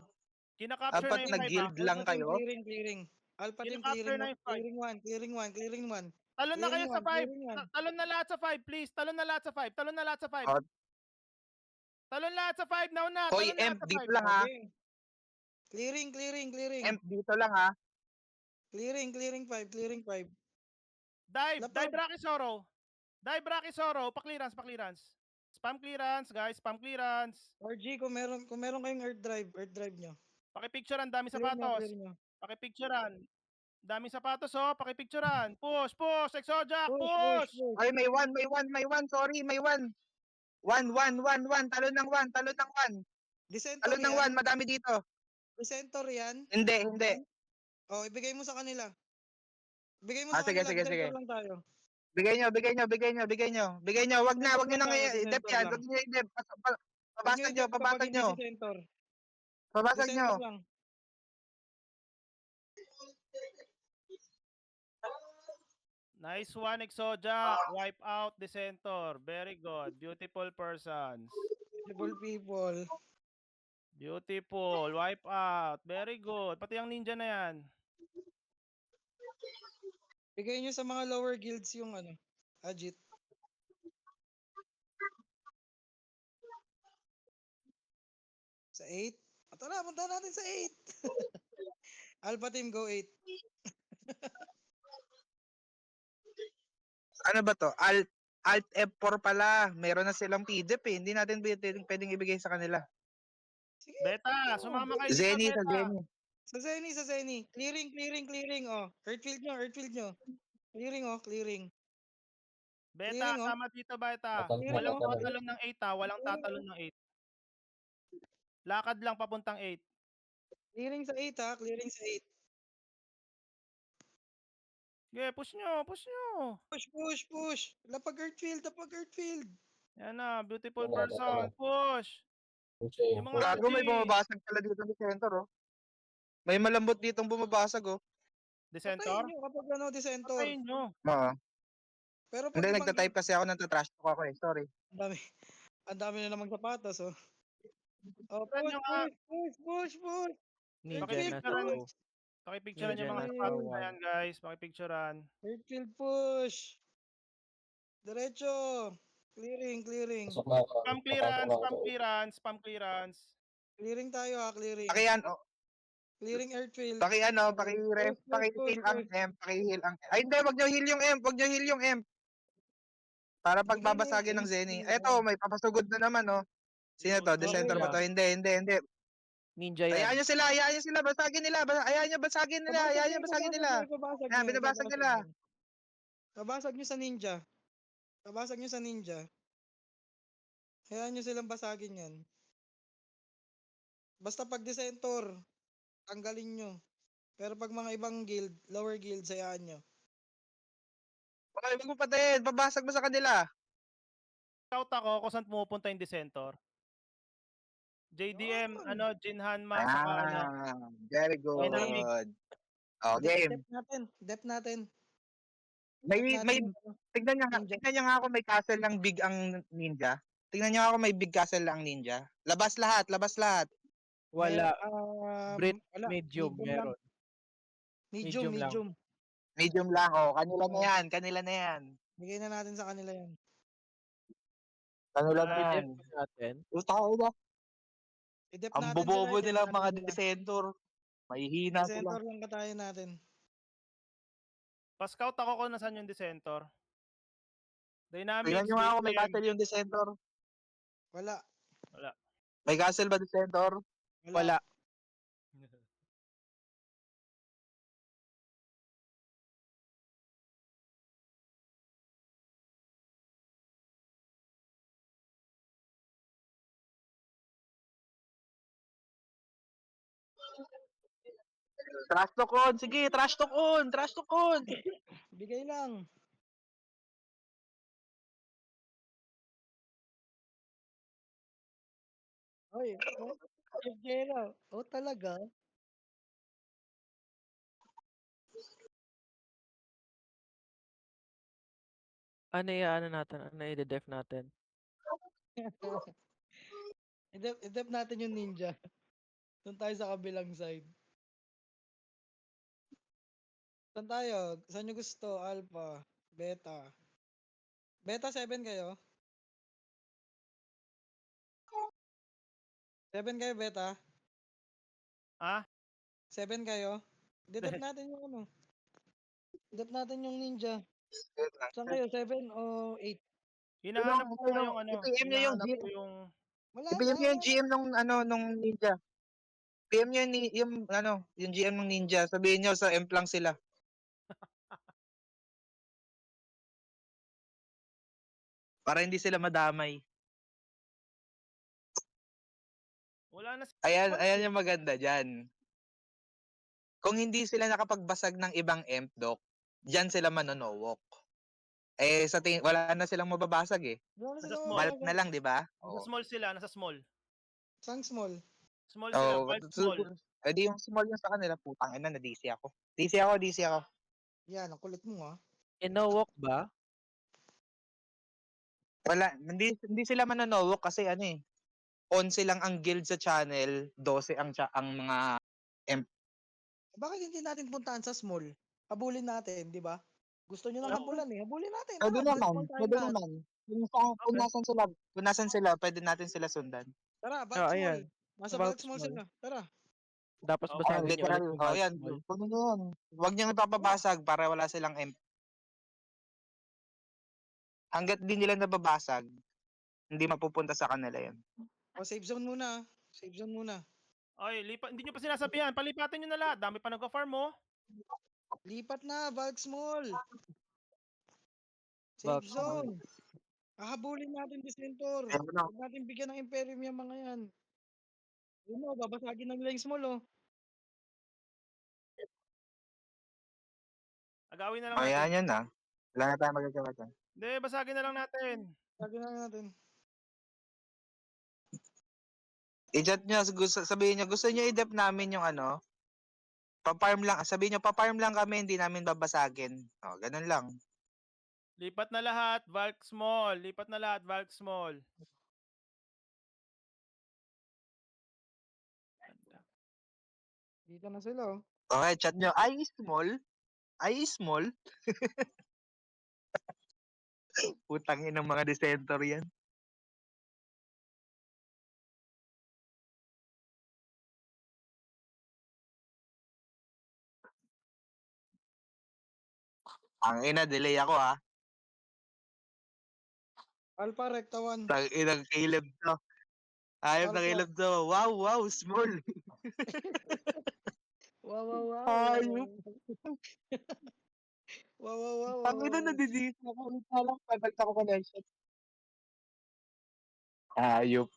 Kina-capture Apat na yung na 5 guild lang Alpha team kayo. clearing, clearing. Alpha team Kina-capture clearing, na yung 5. clearing 1, clearing 1, clearing 1. Talon na kayo Clearing sa 1, 5. clearing 1. Talon na lahat sa 5, please. Talon na lahat sa 5. Talon na lahat sa 5. Oh, Talon lahat sa 5 now na. Hoy, Talon lahat Emp, sa dito 5. lang ha. Okay. Clearing, clearing, clearing. Emp, dito lang ha. Clearing, clearing 5, clearing 5. Dive Lapag. Rakisoro. Dive Rakisoro, pa-clearance. Spam clearance, guys, spam clearance. RG, kung meron kayong earth drive nyo. Paki-picturean, daming Clear nyo, sapatos. clear nyo. Paki-picturean. Daming sapatos oh, paki-picturean. Push, Exojak, Push, push, push. push. Ay, may one. Sorry, may one. One. Talon ng one. Decentor Talon ng yan. one, madami dito. Decentor yan. Hindi. Oh, ibigay mo sa kanila. Ibigay mo Ah, sa sige. kanila. Decentor lang tayo. Bigay nyo. Wag nyo nang i-dep Decentor yan. lang. Wag nyo i-dep. Huwag nyo Pabasag i-dep kapag hindi nyo. Decentor. Pabasag nyo. Decentor lang. Nice one, Exojak. Wipe out the center. Very good. Beautiful persons. People. Beautiful. Wipe out. Very good. Pati ang ninja na yan. Bigay nyo sa mga lower guilds yung Ajit. Sa 8? Tara, punta natin sa 8. Alpha team, go 8. Ano ba to? Alt F4 pala. Meron na silang PDF eh. Hindi natin pwedeng ibigay sa kanila. Sige. Beta, sumama kayo dito, Zenny, Beta. Sa Zenny. Clearing. Oh. Earthfield nyo. Clearing, oh. Clearing. Beta, Clearing, oh. tama dito, Beta. Clearing, Walang oh. tatalon ng 8 ha. Walang tatalon ng 8. Lakad lang papuntang 8. Clearing sa 8, ha. Clearing sa 8. Okay, push nyo. Push. Lapag Earthfield. Yan na, beautiful Tara, person. tara. Push. Pushing. Yung mga Gago, may RG. bumabasag pala dito ni Center oh. May malambot ditong bumabasag oh. Decentor? Patayin nyo kapag Decentor. Patayin nyo. Oo. Pero pag Hindi, ibang nagta-type kasi ako ng trash talk ako eh. Sorry. ang dami na namang sapatos, oh. Oh, Patayin nyo nga. push. Ninja Earthfield, na sa Picturean. 2. Pakipicturean Ninja yung mga na sa sapatos na 1. yan, guys. Pakipicturean. Earthfield push. Diretso. Clearing. Pasok na ako. Spam clearance. Clearing tayo, ha. Clearing. Clearing Earthfield. paki-heal Push. ang M, paki-heal ang Ay, hindi, wag nyo heal yung M. Para Bigay na pagbabasagin yung ng Zenny. MP. Eto, may papasugod na naman oh. Sino to? Decenter ba to? Hindi. Ninja Hayaan yan. nyo sila, basagin nila. Hayaan nyo basagin nila. Yan, binabasag nila. Babasag nyo sa ninja. Hayaan nyo silang basagin yan. Basta pag Decentor, tanggalin nyo. Pero pag mga ibang guild, lower guild, hayaan nyo. Okay, wag mo patayin. Babasag mo sa kanila. Scout ako kung saan pumupunta yung Decentor. JDM, Yun. Jin Hanma, saka Very good. Dynamic. Oh, game. Dep natin. May yung tignan nyo ninja. nga ako may castle lang big ang ninja. Tignan nyo ako may big castle lang ninja. Labas lahat. Wala. Brit, Wala. medium meron. Medium lang. Medium. Medium lang. Oh, kanila na yan. Bigay na natin sa kanila yan. Kanila na Ah, yan. I-def natin. Tao na. I-dep Ang natin bobobo sila, nila i-dep mga natin sila. Decentor. Mahihina sila. Decentor lang katayin natin. pa-scout ako kung nasaan yung Decentor. Dynamics, Tignan nyo nga ako may JDM. castle yung Decentor. Wala. May castle ba Decentor? Wala. Trash talk on. Sige, trash talk on. Bigay lang. Oy, Chef Jera. Oh, talaga? Ano ano natin? Ano i-def natin? Idep natin yung ninja. Doon tayo sa kabilang side. Saan tayo? Saan nyo gusto? Alpha, Beta. Beta 7 kayo? 7 kayo, Beta? Ah? 7 kayo? Didep natin yung ano. Didep natin yung ninja. Saan kayo? 7 o 8? Hinahanap ko nga yung ano, i-PM nyo yung hinahanap GM. ko yung Wala na, I-PM nyo wala yung na. GM nung ano nung ninja. PM nyo yung ano, yung GM ng ninja. Sabihin nyo sa M lang sila. Para hindi sila madamay. wala na si Ayan, Paul, ayan yung maganda dyan. Kung hindi sila nakapagbasag ng ibang emp, Doc, dyan sila manonowok. Eh, sa tingin, wala na silang mababasag eh. Wala na Nasa sila small. Bulk mababasa. na lang, di ba? Nasa small sila, nasa small. Saan small? Small sila, Oh, bulk small. eh di yung small yung sa kanila, putang ina, na-DC ako. DC ako. Yan, ang kulit mo ah. Inowok ba? Wala, hindi sila manonowok kasi ano eh. 11 lang ang guild sa channel, 12 ang mga emp. Bakit hindi natin puntahan sa small? Habulin natin, di ba? Gusto nyo ng Okay. habulan eh. Habulin natin. Pwede Tara, naman, small tayo pwede lahat. naman. Kung Okay. nasan sila, pwede natin sila sundan. Tara, bulk small. Ayan. Nasa Bulk bulk small small. sila. Tara. Tapos Okay. basagin niyo Literal, ulit yung oh, bulk yan. small. Kunin nyo yan. Huwag nyo ipapabasag para wala silang emp. Hanggat di nila nababasag, hindi mapupunta sa kanila yan. O, save zone muna. Save zone muna. Ay, hindi nyo pa sinasabihan. Palipatin nyo na lahat. Dami pa nagka-farm mo. Lipat na, bulk small. Bulk Save small. zone. Hahabulin natin Dismentor. Ayun na. Huwag natin bigyan ng Imperium yung mga yan. Yun o, babasagin ng lane small oh. Agawin na lang natin. Ayan yan ah. Wala na tayo magagawa dyan. Hindi, basagin na lang natin. Sabi na natin. I-chat nyo, sabihin nyo, gusto nyo i-dep namin yung ano, pa-farm lang, sabihin nyo, pa-farm lang kami, hindi namin babasagin. O, ganun lang. Lipat na lahat, bulk small. Lipat na lahat, bulk small. Dito na sila oh. Okay, chat nyo, I small. Putangin ng mga dissenter yan. Ang ina, delay ako ha. Alpha Recta 1. Tang inang Caleb to. Ayop na Alpha. Caleb to. Wow, small. Wow, wow, wow. Ayop. Wow, wow, wow. Ang ina, nadidis ako. Parang pabalik ako connection. Ayop.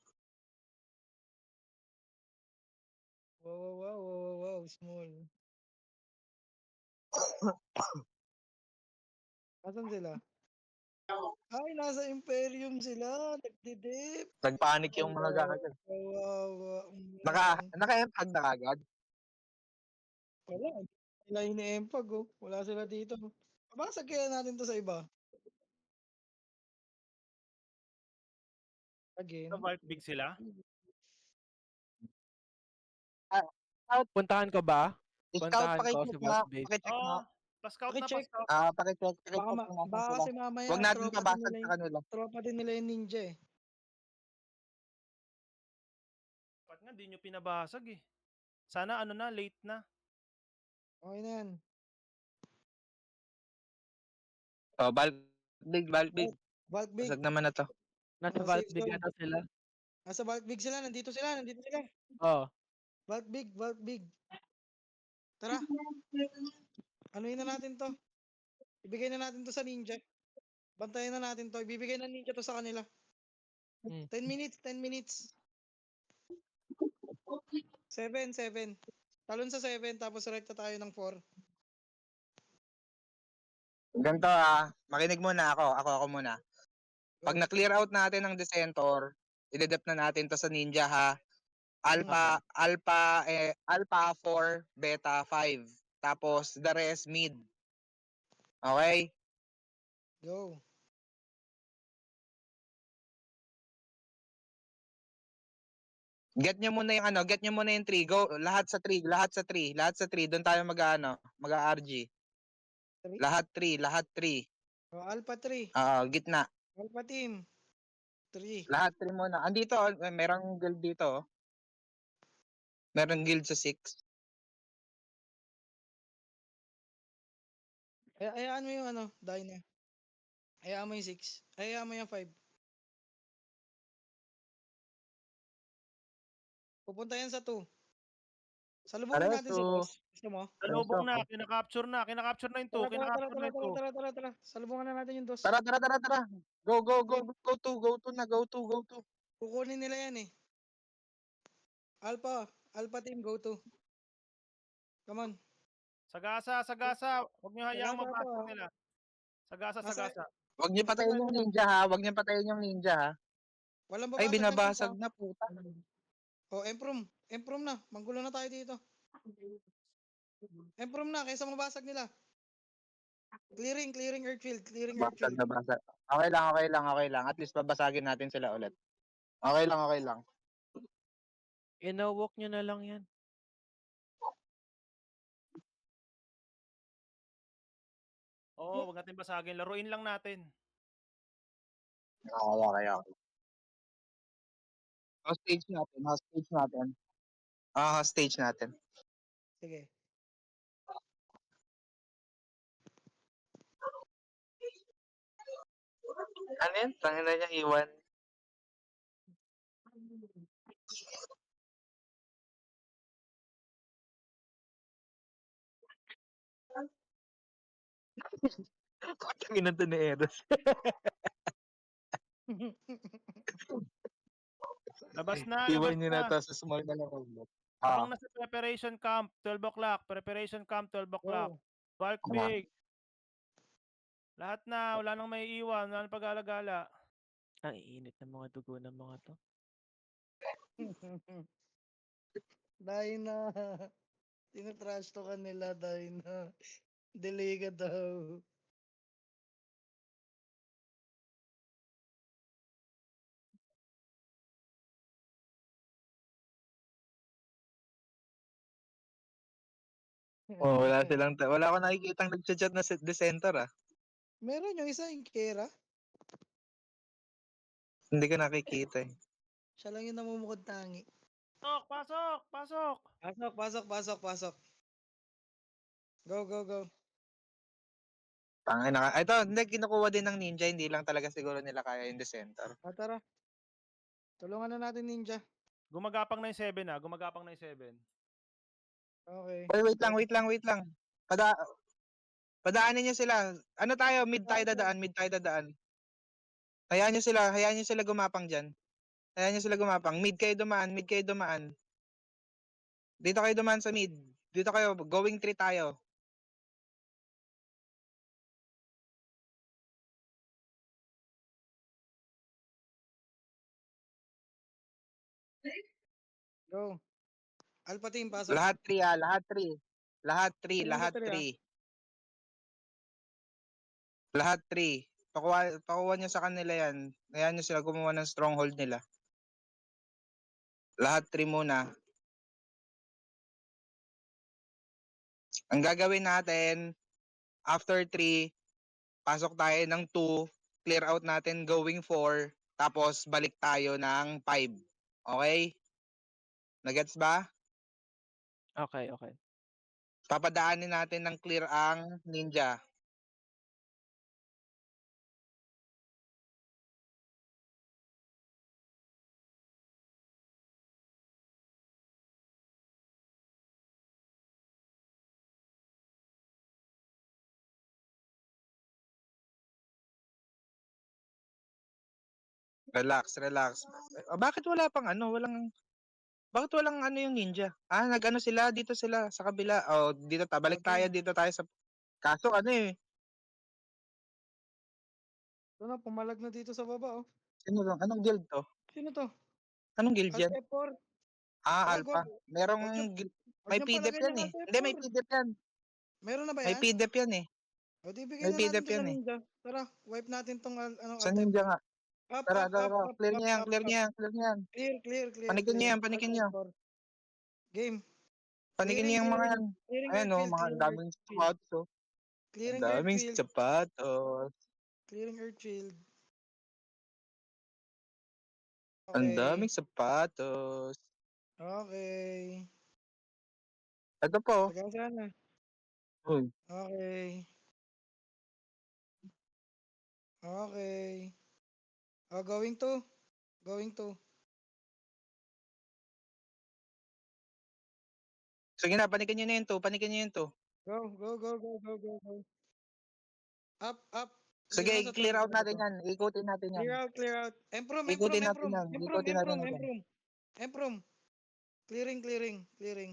Wow, wow, wow, wow, wow, wow. Small. Asan sila? Ay, nasa Imperium sila. Nagdidip. Nagpanik yung mga gagawin. Wow, wow. Naka-empag na agad. Wala. Sila ini-empag oh. Wala sila dito. Babasag kaya natin to sa iba. Again. Sa bulk big sila. Puntahan ko ba? Scout, Puntahan ko pakicheck si nga. Bulk Base. Pakicheck nga. Oo. Pa-scout na, Pakicheck. pa-scout. Pakicheck Baka, kung nasan baka sila. kasi mamaya Huwag natin babasag sa kanila. tropa din nila yung ninja eh. Dapat nga, di nyo pinabasag eh. Sana ano na, late na. Okay na yan. Oh, bulk big. Bulk big. Basag naman na to. Nasa Oh, bulk safe big zone. ata sila. Nasa bulk big sila. Nandito sila. Oh. Bulk big. Tara. Anuhin na natin to. Ibigay na natin to sa ninja. Bantayan na natin to. Ibibigay ng ninja to sa kanila. 10 minutes. 7. Talon sa 7 tapos rekta tayo ng 4. Ganito makinig muna ako muna. Pag Go. na-clear out natin ang Dissentor, i-dep na natin to sa Ninja ha. Alpha 4, Beta 5. Tapos the rest mid. Okay? Go. Get nyo muna yung get nyo muna yung 3. Go, lahat sa 3, lahat sa 3, lahat sa 3. Doon tayo mag-RG. 3. Lahat 3, lahat 3. Oh, Alpha 3. Gitna. Alpha team. 3. Lahat 3 muna. Andito, merong guild dito. Merong guild sa 6. Hayaan mo yung Dyna. Hayaan mo yung 6. Hayaan mo yung 5. Pupunta yan sa 2. Salubungin natin si Pareso. boss. Gusto mo? Salubong na, kinakapture na yung 2, Tara, tara, tara, kinakapture na tara, yung tara, 2. tara, tara, tara. Salubungan na natin yung dos. Tara. Go to na, go to. Kukunin nila yan eh. Alpha team, go to. Come on. Sagasa. Huwag niyo hayaang Sagasa to, mabasag ah. nila. Nasa- Sagasa. Huwag niyo patayin yung ninja ha. Huwag niyo patayin yung ninja ha. Walang Ay, babasag na binabasag ninja. na puta. Oh, Emprom na. Manggulo na tayo dito. Emprom na, kaysa mabasag nila. Clearing Earthfield. Basag na basag. Okay lang. At least babasagin natin sila ulit. Okay lang. Inawalk nyo na lang yan. Oo, wag natin basagin. Laruin lang natin. Okay. Hostage natin. Hostage natin. Sige. Ano yun? Tangin na niya iwan. Tangin na to ni Eros. Labas na. Iwan niyo na to sa small na lang ulit. Abang na sa preparation camp, 12 o'clock. Preparation camp, 12 o'clock. Go. Bulk big. Lahat na, wala nang may iwan, wala nang pag-alagala. Ang iinit ng mga dugo ng mga to. Dyna. Tinatrash to kanila, Dyna. Delay ka daw. Wala akong nakikitang nagchat na decenter ah. Meron yung isa, yung Kera. Hindi ko nakikita eh. Siya lang yung namumukod tangi. Pasok! Pasok. Go. Tangin na ka. Ito, hindi, kinukuha din ng ninja. Hindi lang talaga siguro nila kaya yung decenter. Tara. Tulungan na natin ninja. Gumagapang na yung 7. Okay. Oy, wait lang. Padaanin niyo sila. Ano tayo? Mid tayo dadaan. Hayaan niyo sila gumapang diyan. Mid kayo dumaan. Dito kayo dumaan sa mid. Dito kayo, going 3 tayo. Go. Alpha team, pasok. Lahat 3 lahat 3. Lahat 3, Tingin lahat ko tuloy, 3. Lahat 3. Pakuha niyo sa kanila yan. Hayaan niyo sila gumawa ng stronghold nila. Lahat 3 muna. Ang gagawin natin, after 3, pasok tayo ng 2, clear out natin going 4, tapos balik tayo ng 5. Okay? Nagets ba? Okay. Papadaanin natin ng clear ang ninja. Relax. Bakit wala pang bakit walang yung ninja? Nag-ano sila, dito sila sa kabila. Dito balik tayo sa kaso Ito na, pumalag na dito sa baba, oh. Sino lang? Anong guild to? Sino to? Anong guild yan? Alt F4. Ah, Wag, alpha. wag. Merong Wag niyo, wag may niyong PDF palagay yan ng eh. Alpha Hindi, may F4. PDF yan. Meron na ba May yan? PDF yan eh. O di bigay May na natin PDF to sa yan eh. Ninja. Tara, wipe natin tong Sa Alt Ninja F4. nga. Up, Tara, up, tara, up, tara. up, Clear up, niya yan, up, clear up. niya yan, clear niya yan. Clear, clear, clear, Panikin niyo clear. yan, panikin Alt niyo. F4. Game. Panikin Clearing, niyo yung mga clearing. yan. Clearing Ayan oh, airfield, mga clearing daming airfield. sapatos oh. Ang Clearing daming airfield. sapatos. Clearing airfield. Ang Okay. daming sapatos. Okay. Ito po. Taga sana. Uy. Okay. Okay. Oh, going to. Going to. Sige na, panikin niyo na yun to. Panikin niyo yun to. Go, go, go, go, go, go, go. Up, up. Dito Sige, naman sa clear to. out natin yan. Ikutin natin yan. Clear out, clear out. Emprom, Ikutin natin emprom. yan. Emprom, Ikutin natin emprom, yan. emprom. Emprom. Clearing, clearing, clearing.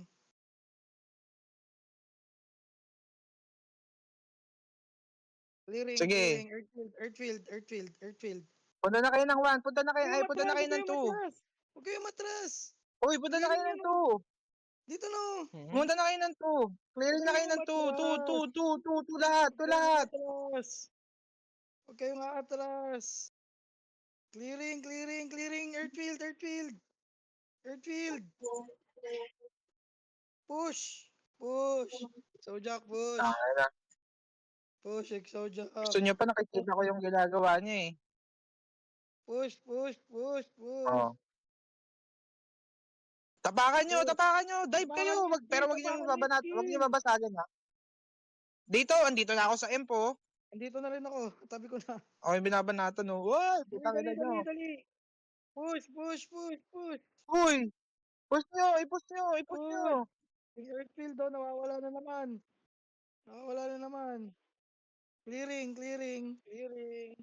Clearing, Sige. clearing. Earthfield, earthfield, earthfield, earthfield. Punta na kayo ng 1. Punta na kayo. Huwag Ay, kayong punta na matras, kayo huwag ng kayong 2. matras. Huwag kayong matras. Uy, punta na Clearing kayo yan, ng oh. 2. Dito no. Pumunta na kayo ng 2. Clearing na kayo ng 2. 2 lahat. 2 lahat. Huwag kayong aatras. Clearing, clearing, clearing. Earthfield, earthfield. Earthfield. Push. Push. Sojak, push. Tangina na. Push, Exojak. Gusto niyo pa nakikita ko yung ginagawa niya eh. Push, push, push, push. Oh. Tapakan nyo, Push. tapakan nyo. Dive Tapakan kayo. yung Pero skill, wag niyo tapakan yung wag niyo skill. babasagin ha. Dito, andito na ako sa Empo. Andito na rin ako. Tabi ko na. Okay, binabanatan no. Uy, Dali, putang dali, ina dali, nyo. dali. Push, push, push, push. Uy, push nyo, i-push nyo, i-push nyo. Push. Yung Earthfield daw, nawawala na naman. Nawawala na naman. Clearing, clearing, clearing.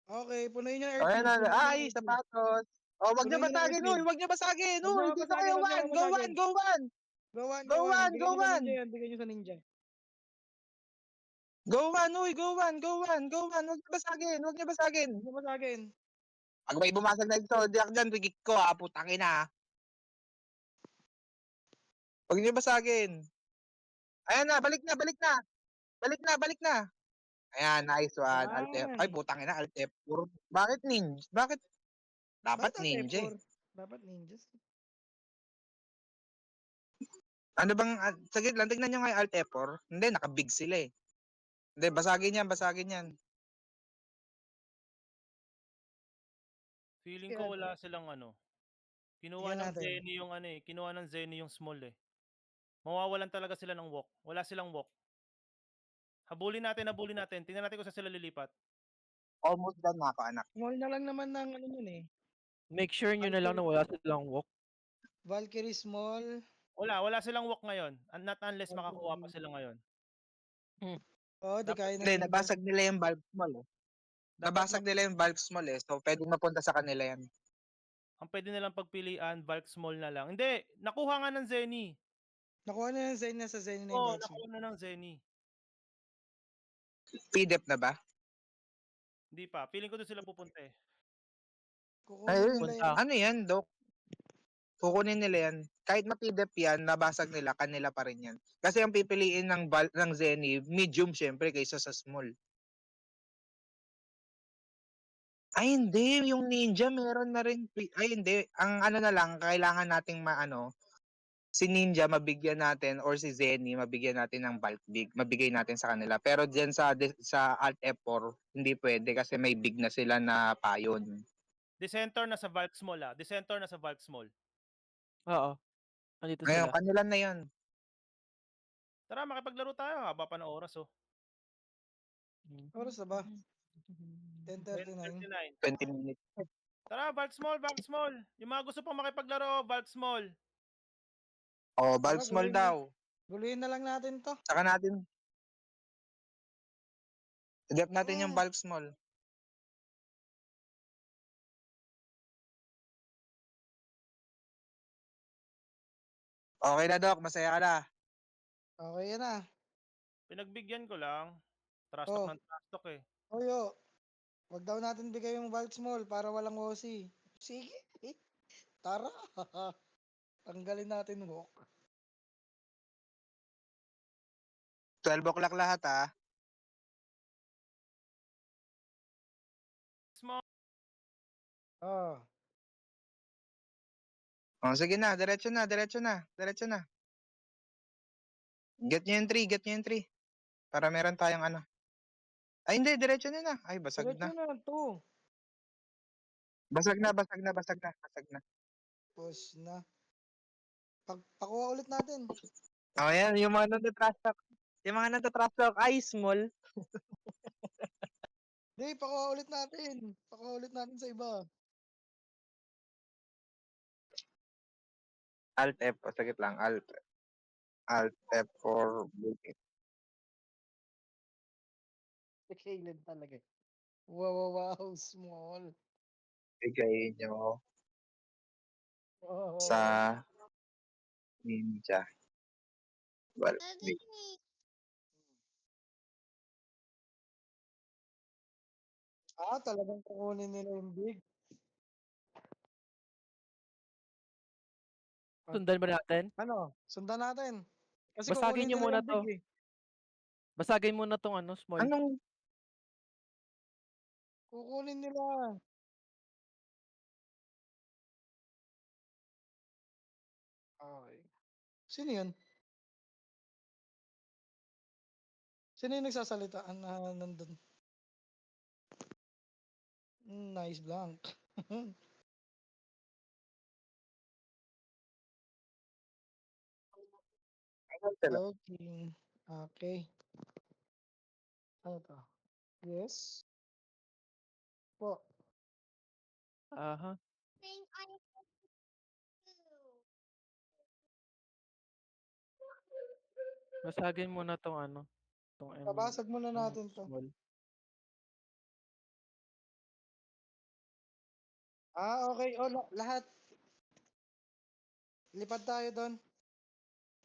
Okay, punuin nyo yung Ayan Earthfield. na, Punuin nyo yung ay, Earthfield. sapatos. Oh, wag niyo Punuin nyo ng basagin, uy, Earthfield. wag niyo basagin. Huwag nyo Uy, dito kayo, mabasagin, huwag nyo 1, go mabasagin. 1, go 1. Go one, Go go one. one, Bigay go nyo sa one. ninja yan. Bigay nyo sa ninja. Go 1, uy, go 1, go 1, go 1. Wag niyo basagin, wag niyo basagin. Huwag nyo basagin. Pag may bumasag na ito, diyak dyan, wigit ko ha, putang ina. Wag niyo basagin. Ayan na, balik na, balik na. Balik na, balik na. Ayan, nice one. Alt F. Ay, Yan. putang ina, Alt F4. Bakit ninja? Bakit? Dapat Bakit ang ninja eh. F4? Dapat ninjas. Ano bang, sige lang, tignan nyo nga yung Alt F4. Hindi, nakabig sila eh. Hindi, basagin yan, basagin yan. Feeling Sige ko natin. wala silang ano. Kinuha Tingnan ng natin. Zenny yung ano eh. Kinuha ng Zenny yung small eh. Mawawalan talaga sila ng walk. Wala silang walk. Habulin natin, habulin natin. Tingnan natin kung saan sila lilipat. Almost done na ako, anak. Small na lang naman ng ano yun eh. Make sure nyo na lang na wala silang walk. Valkyrie small. Wala silang walk ngayon. Not unless makakuha pa sila ngayon. Oh, di Dapat- kaya na Hindi, ninja. nabasag nila yung valve small eh. Dapat Nabasag nila yung valve small eh. So, pwedeng mapunta sa kanila yan. ang pwede nilang pagpilian, Valk small na lang. Hindi, nakuha nga ng Zenny. Nakuha na yung Zen na sa Zen na yung Oo, Valkyrie. nakuha na ng Zenny. PDF na ba? Hindi pa. Feeling ko doon sila pupunta eh. Kukunin Ay, nila punta. yan. ano yan, Dok? Kukunin nila yan. Kahit ma-PDF yan, nabasag nila, kanila pa rin yan. Kasi ang pipiliin ng Zenny, medium syempre kaysa sa small. Ay, hindi. Yung ninja, meron na rin. Ay, hindi. Ang ano na lang, kailangan nating maano, si ninja mabigyan natin or si Zenny mabigyan natin ng bulk big. Mabigay natin sa kanila. Pero diyan sa Alt F4, hindi pwede kasi may big na sila na payon. Dissenter na sa Valk small ah. Dissenter na sa Valk small. Oo. Andito Ngayon, sila. kanila na yun. Tara, makipaglaro tayo. Haba pa ng oras oh. Oras na ba? 10:39. 10:39. 20 minutes. Tara, Valk small, Valk small. Yung mga gusto pang makipaglaro, Valk small. Oh, bulk Tara, small guluhin na. daw. Guluhin na lang natin to. Saka natin. Adapt natin yung bulk small. Okay na, Doc. Masaya ka na. Okay yan na. Pinagbigyan ko lang. Trash Oh. talk ng trash talk eh. Oyo. Wag daw natin bigay yung Valk small para walang OC. Sige. Tara. Tanggalin natin walk. 12 o'clock lahat ah. Small. Ah. Oh, sige na, diretso na, diretso na, diretso na. Get nyo yung 3, get nyo yung 3. Para meron tayong ano. Ay hindi, diretso na na. Ay, basag Diretso na. na to. Basag na, basag na, basag na, basag na. Push na. Pakuha ulit natin. Oh, yan, yung mga nagtatrash talk. Yung mga nagtatrash talk, ay, small. Hindi, pakuha ulit natin. Pakuha ulit natin sa iba. Alt F, o sagit lang, Alt F for booking. Caleb talaga. Wow, small. Bigay nyo Oh. sa ninja. Well, Talagang kukunin nila yung big. Sundan ba natin? Ano? Sundan natin. Kasi Basagin kukunin niyo nila muna yung to. big eh. Basagin muna tong ano, small. anong, Kukunin nila. Okay. Sino yun? Sino yung nagsasalita na nandun? Nice blank. anong sila? Okay. Okay. Ano to? Yes. Po. Aha. Basagin muna tong ano, tong Babasag muna tong natin to. small. Okay. Lahat. Lipad tayo doon.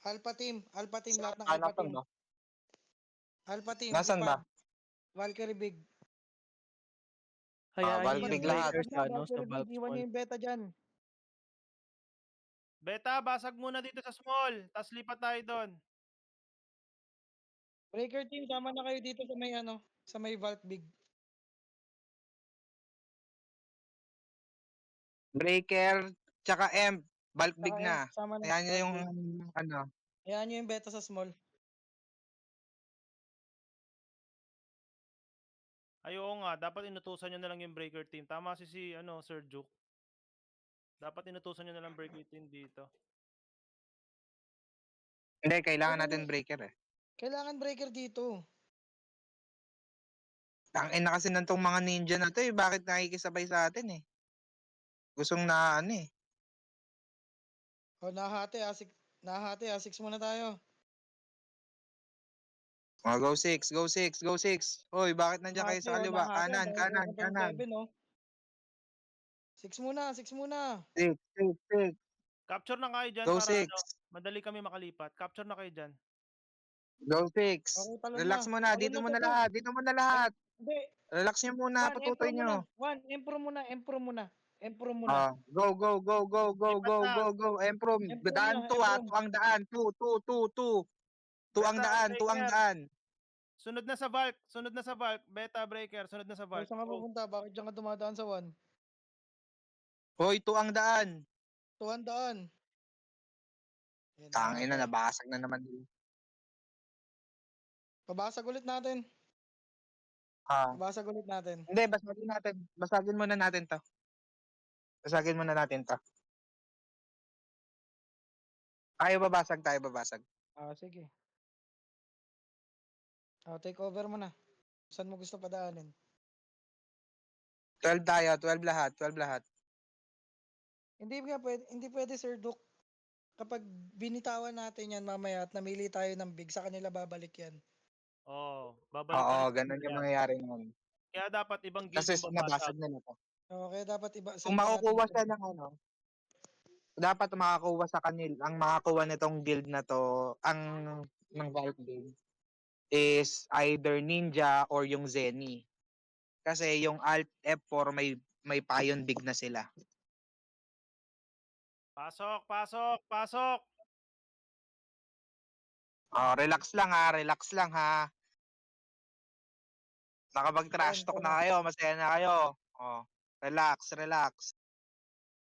Alpha team. Alpha team. Lahat ng Alpha Anak team. ba? Alpha team. Nasaan Lipad. ba? Valkyrie big. Hayaan niyo Valkyrie yung lahat. breaker sa ano, sa Valkyrie big. bulk Iwan small. niyo yung beta dyan. Beta, basag muna dito sa small. Tapos lipat tayo doon. Breaker team. Sama na kayo dito sa may ano. Sa may Valk big. Breaker, tsaka M, bulk big Saka na. sama na. Ayan nyo Valk yung, big. ano, Ayan nyo yung beta sa small. Ay, oo nga. Dapat inutusan nyo na lang yung breaker team. Tama si Sir Juke. Dapat inutusan nyo na lang breaker team dito. hindi, kailangan natin breaker eh. Kailangan breaker dito. Tangin na kasi nantong mga ninja na to eh, bakit nakikisabay sa atin eh? Gustong na ano eh. Nahati. Nahati. 6 muna tayo. Oh, go 6, go 6, go 6. Hoy, bakit nandiyan kayo Nahati. sa kaliwa? Nahati. Kanan, kanan, kanan. 6 muna. 6 muna. 6, 6, 6. Capture na kayo dyan Go para 6. madali kami makalipat. Capture na kayo dyan. Go 6. Okay, talon Relax na. muna, Talon dito na muna to, lahat, dito muna lahat. Hindi. Relax nyo muna, patutoy nyo. Empro muna. Empro muna. Go, go, go, go, go, Lipat go, na. go, go. Emprom, Emprom daan na, 2 ah, emprom. 2 ang daan, 2, 2, 2, 2. 2 ang Beta, daan, 2 ang breaker. daan. Sunod na sa Valk. Sunod na sa Valk. Beta, breaker. Sunod na sa Valk. Saan ka Go. pupunta? Bakit dyan ka dumadaan sa 1? Hoy, 2 ang daan. Tuhandaan. Yan Tangin na, okay. nabasag na naman. Pabasag ulit natin. Ah. Pabasag ulit natin. Hindi, basagin natin. Basagin muna natin to. Basagin muna natin to. Tayo babasag. Sige. Take over mo na. Saan mo gusto padaanin? 12 tayo, 12 lahat, 12 lahat. Hindi pwede Sir Duke. Kapag binitawan natin yan mamaya at namili tayo ng big, sa kanila babalik yan. Oo. Oo, Babalikan ganun yung mangyayari nun. Kaya dapat ibang guild Kasi yung nabasag babasag. na na to. Okay, dapat iba. Kung makukuha siya ng ano, dapat makakuha sa kanil, ang makakuha nitong guild na to, ang ng Valve guild is either Ninja or yung Zenny. Kasi yung Alt F4 may payon big na sila. Pasok, pasok, pasok. Oh, relax lang ha, relax lang ha. Nakapag-trash talk Tara. na kayo, masaya na kayo. Oh, relax, relax.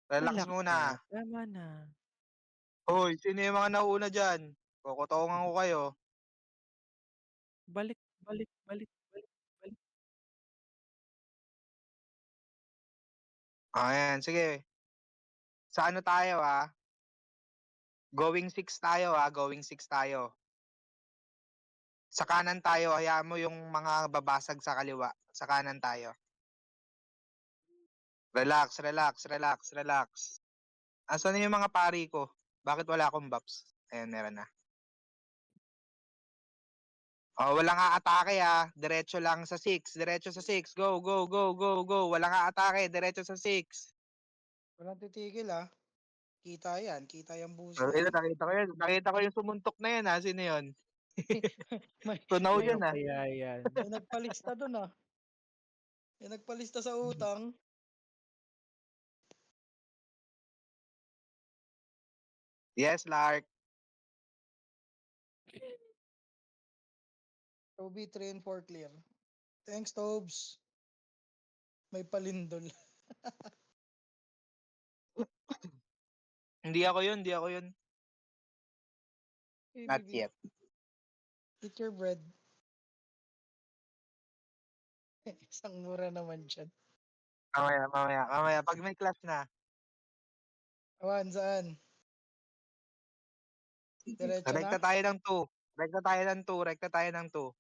Relax Relax muna. na, tama na. Hoy, sino yung mga nauna dyan? Kukutongan ko kayo. Balik, balik, balik, balik, balik. Ayan, sige. Sa ano tayo ha? Going 6 tayo ha, going 6 tayo. Sa kanan tayo, hayaan mo yung mga babasag sa kaliwa. Sa kanan tayo. Relax, relax, relax, relax. Asan na yung mga pari ko? Bakit wala akong buffs? Ayan, meron na. Oh, walang aatake ah. Diretso lang sa 6. Diretso sa 6. Go, go, go, go, go. Walang aatake. Diretso sa 6. Walang titigil ah. Kita yan. Kita yung buhos na Ito, yan. nakita ko yun. Nakita ko yung sumuntok na yan ha. Sino yun? may, Tunaw may, yun Sino ah. kaya yan? may nagpalista dun ah. May nagpalista sa utang. Yes, Lark. Toby 3 and 4 clear. Thanks, Tobes. May palindol. Hindi ako yun, hindi ako yun. Not Baby, yet. eat your bread. Isang mura naman dyan. Mamaya, mamaya, mamaya. Pag may class na. Awan, saan? Diretso na? Rekta tayo ng 2. Rekta tayo ng 2. Rekta tayo ng 2.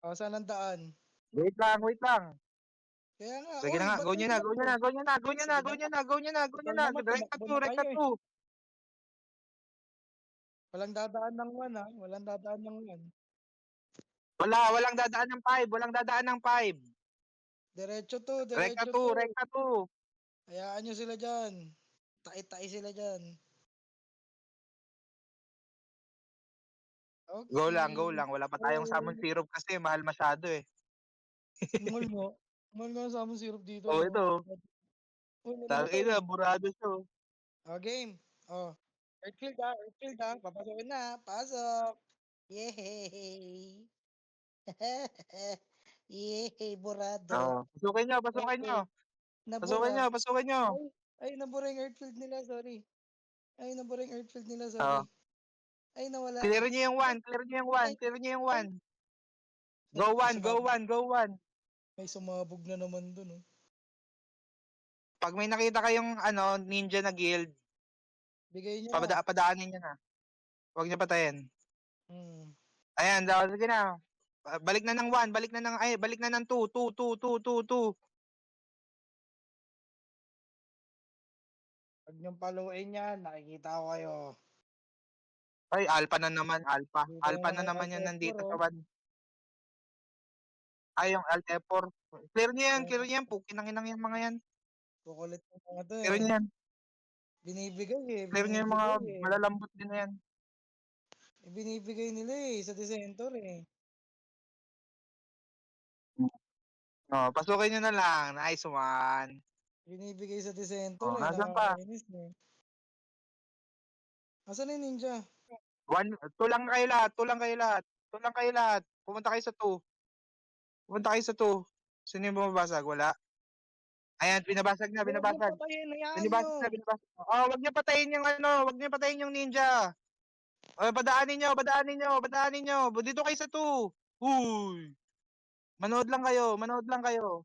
O, saan ang daan? Wait lang, wait lang. Kaya nga, Sige na nga, ba't go may nyo na, go nyo na, tumakbo? go nyo na, go nyo na, Sige go na nyo nga. na, go nyo na, go nyo Total na. naman, Rekta tumakbo 2, na rekta kayo eh. 2. Walang dadaan ng 1 ha. Walang dadaan ng 1. Walang dadaan ng 5, walang dadaan ng 5. Diretso to, Rekta diretso 2, to. rekta 2. Hayaan nyo sila dyan. Tai-tai sila dyan. Go lang, Okay. go lang. Wala pa tayong salmon syrup kasi mahal masyado eh. Mahal nga. Mahal nga sa among syrup dito, Oh, no? ito. Uy, meron na to. Tangina, burado siya. Oh. O, game. O. Earthfield ha, Earthfield ha. Papasokin na. Pasok. Yay! Yay, burado. Oh. Pasukin nyo, pasukin nyo. Okay. Pasukin Nabura. nyo, pasukin nyo. Ay, nabura yung Earthfield nila, sorry. Ay, nabura yung Earthfield nila, Oh. sorry. Ay, nawala. Clear nyo yung 1, clear nyo yung 1, clear nyo yung 1. Go May 1, go 1, go 1. May sumabog na naman dun, oh. Pag may nakita kayong ano, ninja na guild, Bigay niyo na. padaanin nyo na. Huwag nyo patayin. Hmm. Ayan, daw, sige na. Balik na ng 1, balik na ng, balik na ng 2, 2, 2, 2, 2, 2. Pag niyong paluin yan, nakikita ko kayo. Ay, alpha na naman, alpha. Dito Alpha naman na kay naman yan nandito Altepor, sa oh. 1. Ay, yung Altepor. Clear nyo yan, clear nyo yan. Pukin ang inang yan mga yan. Kukulit ng mga to Clear eh. nyo yan. Binibigay eh, Clear nyo yung mga binibigay eh. malalambot din na yan. Binibigay nila eh, sa Dissentor eh. Oh, pasukin nyo na lang. Nice one. Binibigay sa Dissentor Oh, eh, nasan pa? nakakainis eh. Asan yung ninja? 1, 2 lang kayo lahat, 2 lang kayo lahat. 2 lang kayo lahat. Pumunta kayo sa 2. Pumunta kayo sa 2. Sino yung bumabasag? Wala. Ayan, binabasag na, Huwag niyo binabasag. patayin, hayaan niyo. Binabasag na, binabasag. Oh, wag niyo patayin yung ano, wag niyo patayin yung ninja. Oh, padaanin niyo, padaanin niyo, padaanin niyo. Dito kayo sa 2. Uy. Manood lang kayo, manood lang kayo.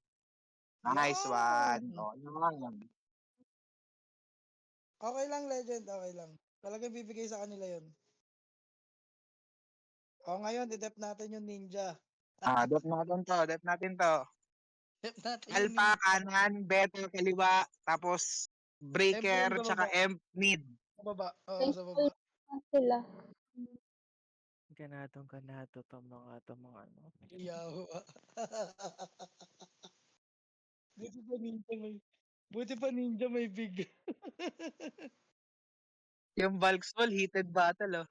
Nice one. Yan! Oh, yan. Okay lang, Legend, okay lang. Talagang bibigay sa kanila yun. O ngayon, i-dep natin yung ninja. Dep natin to, dep natin to. Dep natin yung Alpha, ninja. kanan, beta, kaliwa, tapos breaker, Tempo yun sa tsaka baba. mid. Sa baba. Oo, sa baba. Sila. Ganatong-ganato tong mga ano. Yawa. Buti pa ninja may... Buti pa ninja may big. Yung Valkswall, heated battle, oh.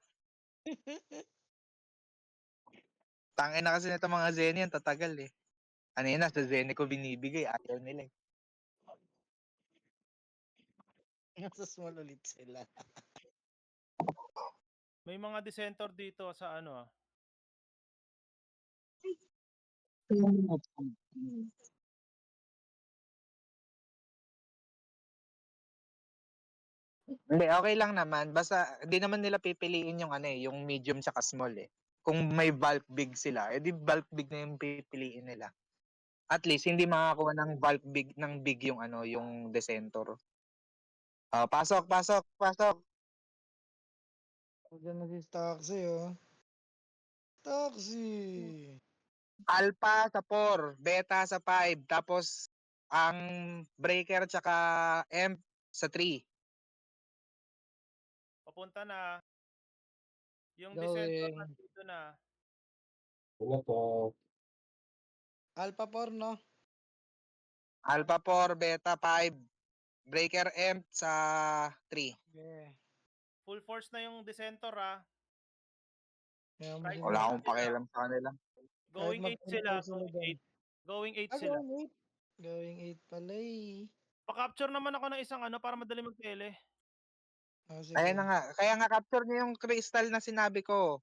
Tangin na kasi nito mga Zen yan, tatagal eh. Ano yun, sa Zen ko binibigay, ayaw nila eh. Nasa small ulit sila. May mga dissentor dito sa ano ah. Hindi, okay lang naman. Basta hindi naman nila pipiliin yung ano eh, yung medium tsaka small eh. Kung may bulk big sila, edi bulk big na yung pipiliin nila. At least hindi makakuha ng bulk big ng big yung ano, yung Decentor. Pasok, pasok, pasok. Diyan na si Taxi, oh. Taxi! Alpha sa 4, beta sa 5, tapos ang breaker tsaka M sa 3. Papunta na. Yung dissentor Going. nandito na. Ano po? Alpha 4, no? Alpha 4, beta 5, breaker M sa 3. Yeah. Full force na yung dissentor ah. Kaya mo Right sila. Wala side akong sila. pakialam sa kanila. Going 8 sila. sila Going dyan. 8. Going 8 sila. Going 8. Going 8 pala eh. Pa-capture naman ako ng isang ano para madali magtele. Kaya na Sige. nga, kaya nga capture niyo yung crystal na sinabi ko.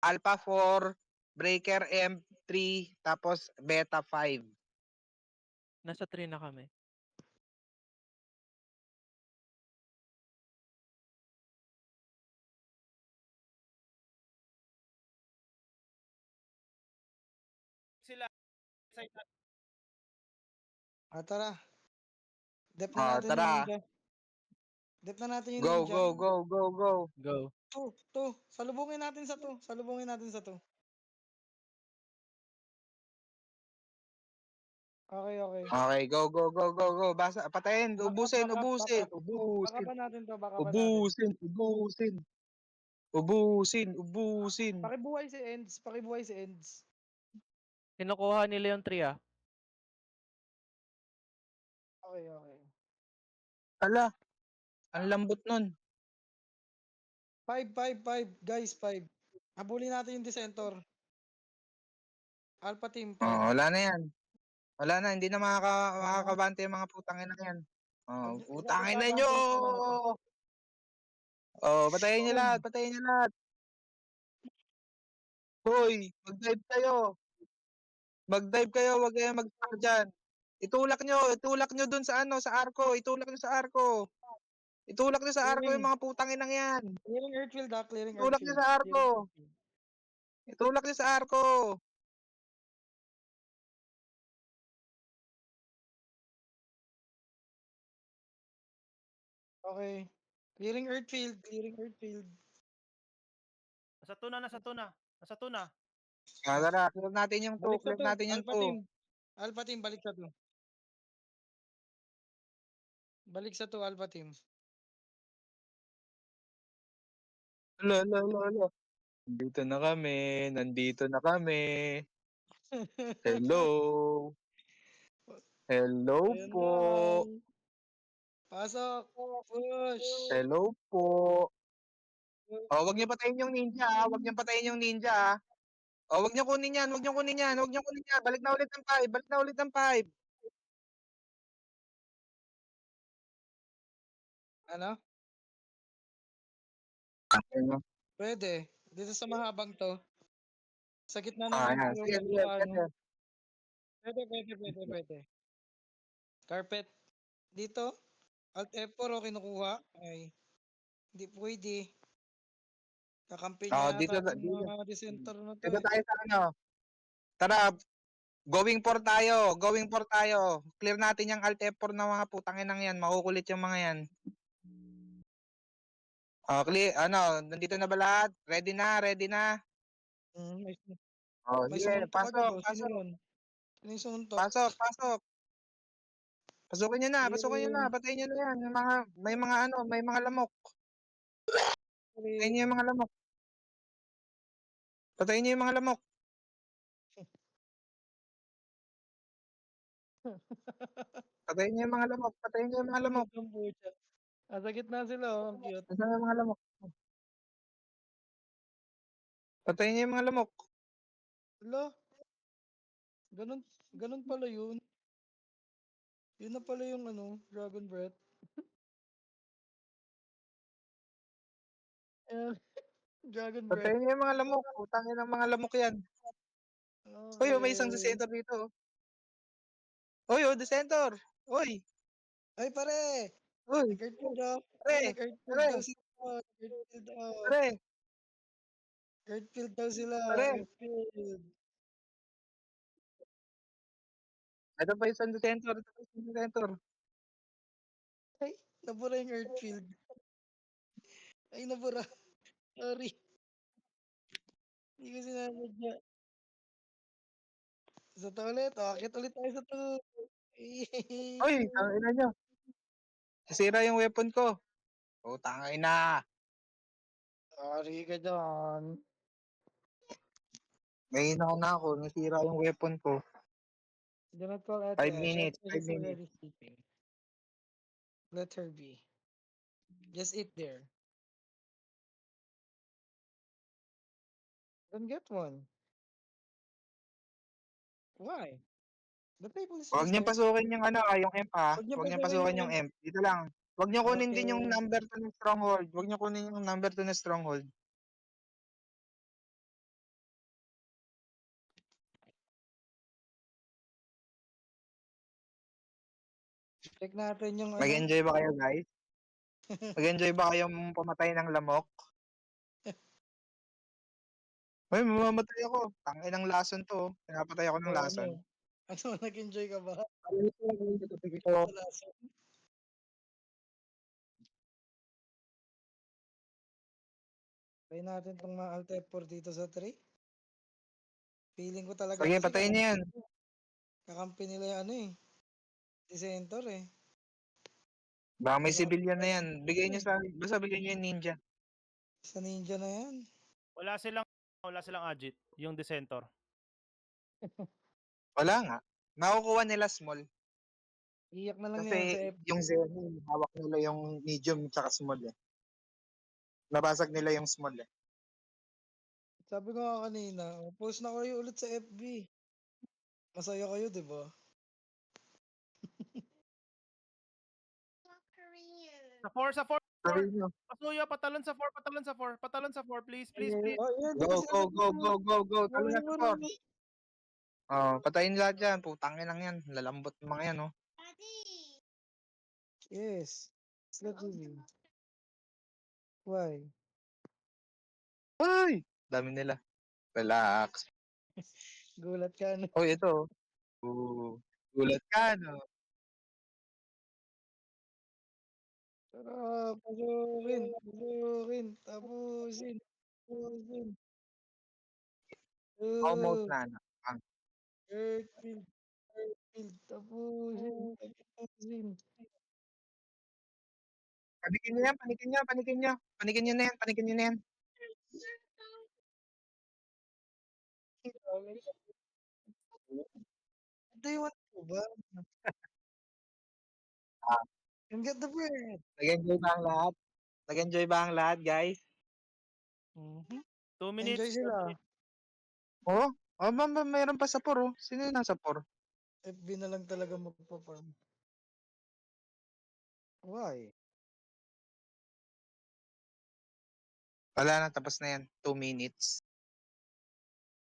Alpha 4, breaker M3, tapos beta 5. Nasa 3 na kami. Sila. Side na. Tara. Dep na natin yung Tara. ninja. Dep na natin yung Go, ninja. go, go, go, go. Go. To. Salubungin natin sa to. Salubungin natin sa to. Okay, okay. Okay, go, go, go, go, go. Basa, patayin, ubusin, ubusin, Baka ubusin, pa natin to, baka pa natin. ubusin, ubusin. Ubusin, ubusin. Pakibuhay si Ends. Pakibuhay si Ends. Kinukuha nila yung 3 ah. Okay, okay. Ala, ang lambot nun. 5. Guys, 5. Habulin natin yung Dissentor. Alpha team, 5. Wala na yan. Wala na, hindi na makakabante yung mga putangin na yan. Putangin na nyo! Patayin nyo lahat, patayin nyo lahat. Hoy, mag-dive kayo. Mag-dive kayo, wag kayong mag-stuck dyan. Itulak nyo dun sa ano, sa arko, itulak nyo sa arko. Itulak nyo sa arko yung mga putangin nang yan. Clearing Earthfield, clearing Itulak nyo Earthfield. sa arko. Itulak nyo sa arko. Okay. Clearing Earthfield. Nasa to na, nasa to na. Nasa to na. Tara, clear natin yung 2, Balik sa clear to. natin yung 2. Alpha team, balik sa to. Balik sa to, Alpha team. Lo. Nandito na kami. Hello. Hello Ayan po. lang. Pasok. Push. Hello po. Wag niyo patayin yung ninja, wag niyo patayin yung ninja. Wag niyo kunin yan, wag niyo kunin yan. Balik na ulit ng 5, Ano? Ano? Pwede. Dito sa mahabang to. Sa gitna ng Yan. intro, Sige, balik sige, sa ano. sige. Pwede. Carpet. Dito. Alt F4 o kinukuha. Ay. Hindi pwede. Kakampi niya Dito, yata dito. yung mga Dissentor na to Dito eh. tayo sa ano. Tara, going for tayo. Clear natin yung Alt F4 na mga putangin nang yan. Makukulit yung mga yan. Clear, nandito na ba lahat? Ready na? May, may Sige, sumuntok agad pasok, oh. Sino yun? Sino yung sumuntok? pasok. Pasukin nyo na. Patayin nyo na yan. May mga lamok. Patayin nyo yung mga lamok. Patayin nyo yung mga lamok. Patayin nyo yung mga lamok. Ang pucha. Sa gitna sila oh. Ang cute. Nasaan yung mga lamok? Patayin nyo yung mga lamok. Hala. Ganun pala yun. Yun na pala yung ano, Dragon Breath. Dragon Breath. Patayin niyo yung mga lamok. Putangin ng mga lamok yan. Uy, oh, may isang Okay. dissenter dito. Oh. Uy, oh, dissenter. Uy, Ay, pare! uy, Nag-earthfield daw. pare, Nag-earthfield pare, daw sila. Nag-earthfield daw. pare, Earthfield daw sila. pare. Earthfield. Ito pa isang dissenter. Ito pa isang dissenter. Ay, nabura yung Earthfield. Ay, nabura. Sorry. Hindi ko sinasadya. Sa to ulit. Akit ulit tayo sa to. Uy, tangina nyo. Nasira yung weapon ko. Putangin na. Sorry ka dyan. May na ako. Nasira yung weapon ko. Do not call Ate 5 Ash. minutes, Ate 5 is minutes. already sleeping. Let her be. Just eat there. Then get one. Why? The table is Huwag just niyong there. pasukin yung ano, yung M ha. Huwag niyo Huwag niyong pasukin pasukin yung yung M. Dito lang. Huwag niyo kunin din yung Okay. number 2 ng stronghold. Huwag niyo kunin yung number 2 ng stronghold. Check natin yung ano. Mag-enjoy ba kayo, guys? Mag-enjoy ba kayong pumatay ng lamok? Uy, mamamatay ako. Tangin ng lason to. Pinapatay ako ng O lason. ano? Ano, nag-enjoy ka ba? Ito, Wala sa... Try natin tong mga Alt F4 dito sa 3. Feeling ko talaga sige, kasi patayin niyo yan. kakampi nila yung ano eh. Si Center eh. Baka may Wala civilian na yan. Bigay niyo eh. basta bigay niyo yung ninja. Sa ninja na yan. Wala silang agit, yung dissenter. Wala nga. Makukuha nila small. Iyak na lang yan sa Kasi F. yung Zenny, hawak nila yung medium tsaka small eh. Nabasag nila yung small eh. Sabi ko nga kanina, post na kayo ulit sa FB. Masaya kayo, di ba? Sa 4, Sabi niyo, Pasuyo, patalon sa 4, patalon sa 4, please, please, please. Oh, yan, go, dito sila go, sa go, go, go, go. Talo na sa 4. Marami. Oh, patayin lahat dyan. Putangin lang yan. Lalambot ng mga yan, oh. Yes. Let's go. Why? Ay! Dami nila. Relax. Gulat ka na. Oh, ito. Oh. Gulat ka, no? Tara, pasukin. Pasukin. Tapusin. Tapusin. Almost Uh, na, no? Earthfield. Earthfield. Tapusin. Tapusin. Panikin niyo yan, panikin niyo, panikin niyo. Panikin niyo na yan, panikin niyo na yan. Do you want to ba? Ah, And get the bread. nag-enjoy ba ang lahat? Nag-enjoy ba ang lahat, guys? 2 Enjoy minutes. sila. Oh? Oh, mayroon pa sa 4, oh. Sino yung nasa 4? FB na lang talaga magpa-farm. Why? Wala na, tapos na yan. 2 minutes.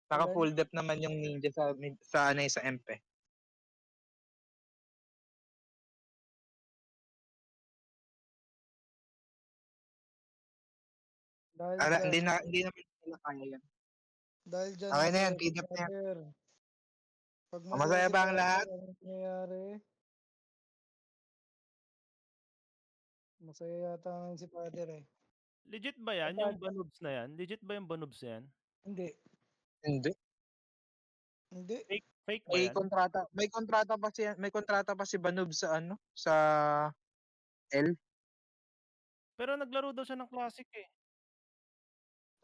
Naka Wala full depth naman yung ninja sa MP. Dahil Ala, dyan, hindi naman nila kaya yan. dahil dyan Okay na yan, masaya si feed up na yan. Father. Pag Oh, masaya si ba ang Father, lahat? anong nangyayari? Masaya yata ngayon si Father eh. Legit ba yan, yung Banubs na yan? Legit ba yung Banubs na yan? Hindi. Hindi. Hindi. Fake ba yan? May kontrata pa si Banub sa ano, sa L. Pero naglaro daw siya ng classic eh.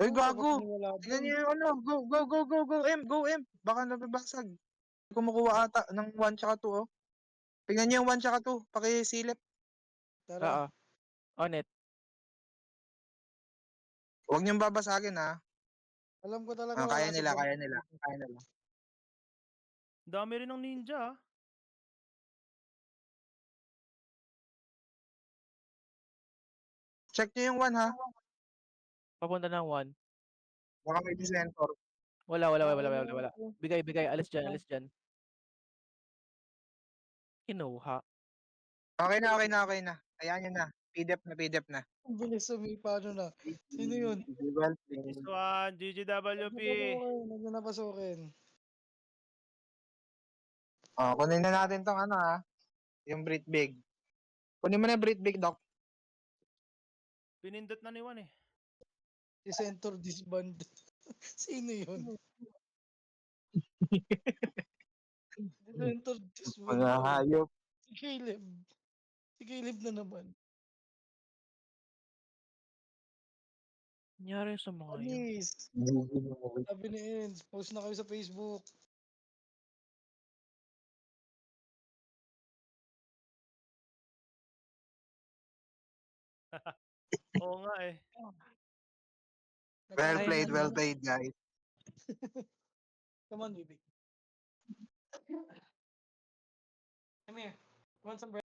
Uy, Oo, gago. bakit wala Tingnan doon? niyo yung ano, go M. Baka nababasag. Kumukuha ata ng 1 tsaka 2, oh. Tingnan niyo yung 1 tsaka 2, pakisilip. Tara. Oo. On it. Huwag niyong babasagin, ha. Alam ko talaga Kaya wala si nila, Father. kaya nila. Kaya nila. Dami rin ng ninja ah. Check niyo yung 1, ha. Papunta ng 1. Baka may dissentor. Wala. Ano, Bigay. Alis dyan. Kinuha. Okay na. Ayan yun na. PDF na. ang bilis sumipa, ano na. Sino yun? Well This played. one, GGWP. Huwag na napasukin. Oh, kunin na natin tong yung Brit Big. Kunin mo na yung Brit Big, Doc. Pinindot na ni Juan eh. Si Center disband. Sino yun? Si Center disband. Mga hayop. Si Caleb. Si Caleb na naman. Nangyari sa mga yun. Anis. Sabi ni Enz, post na kayo sa Facebook. Oo nga eh. Well played, guys. Come on, baby. Come here. Want some bread?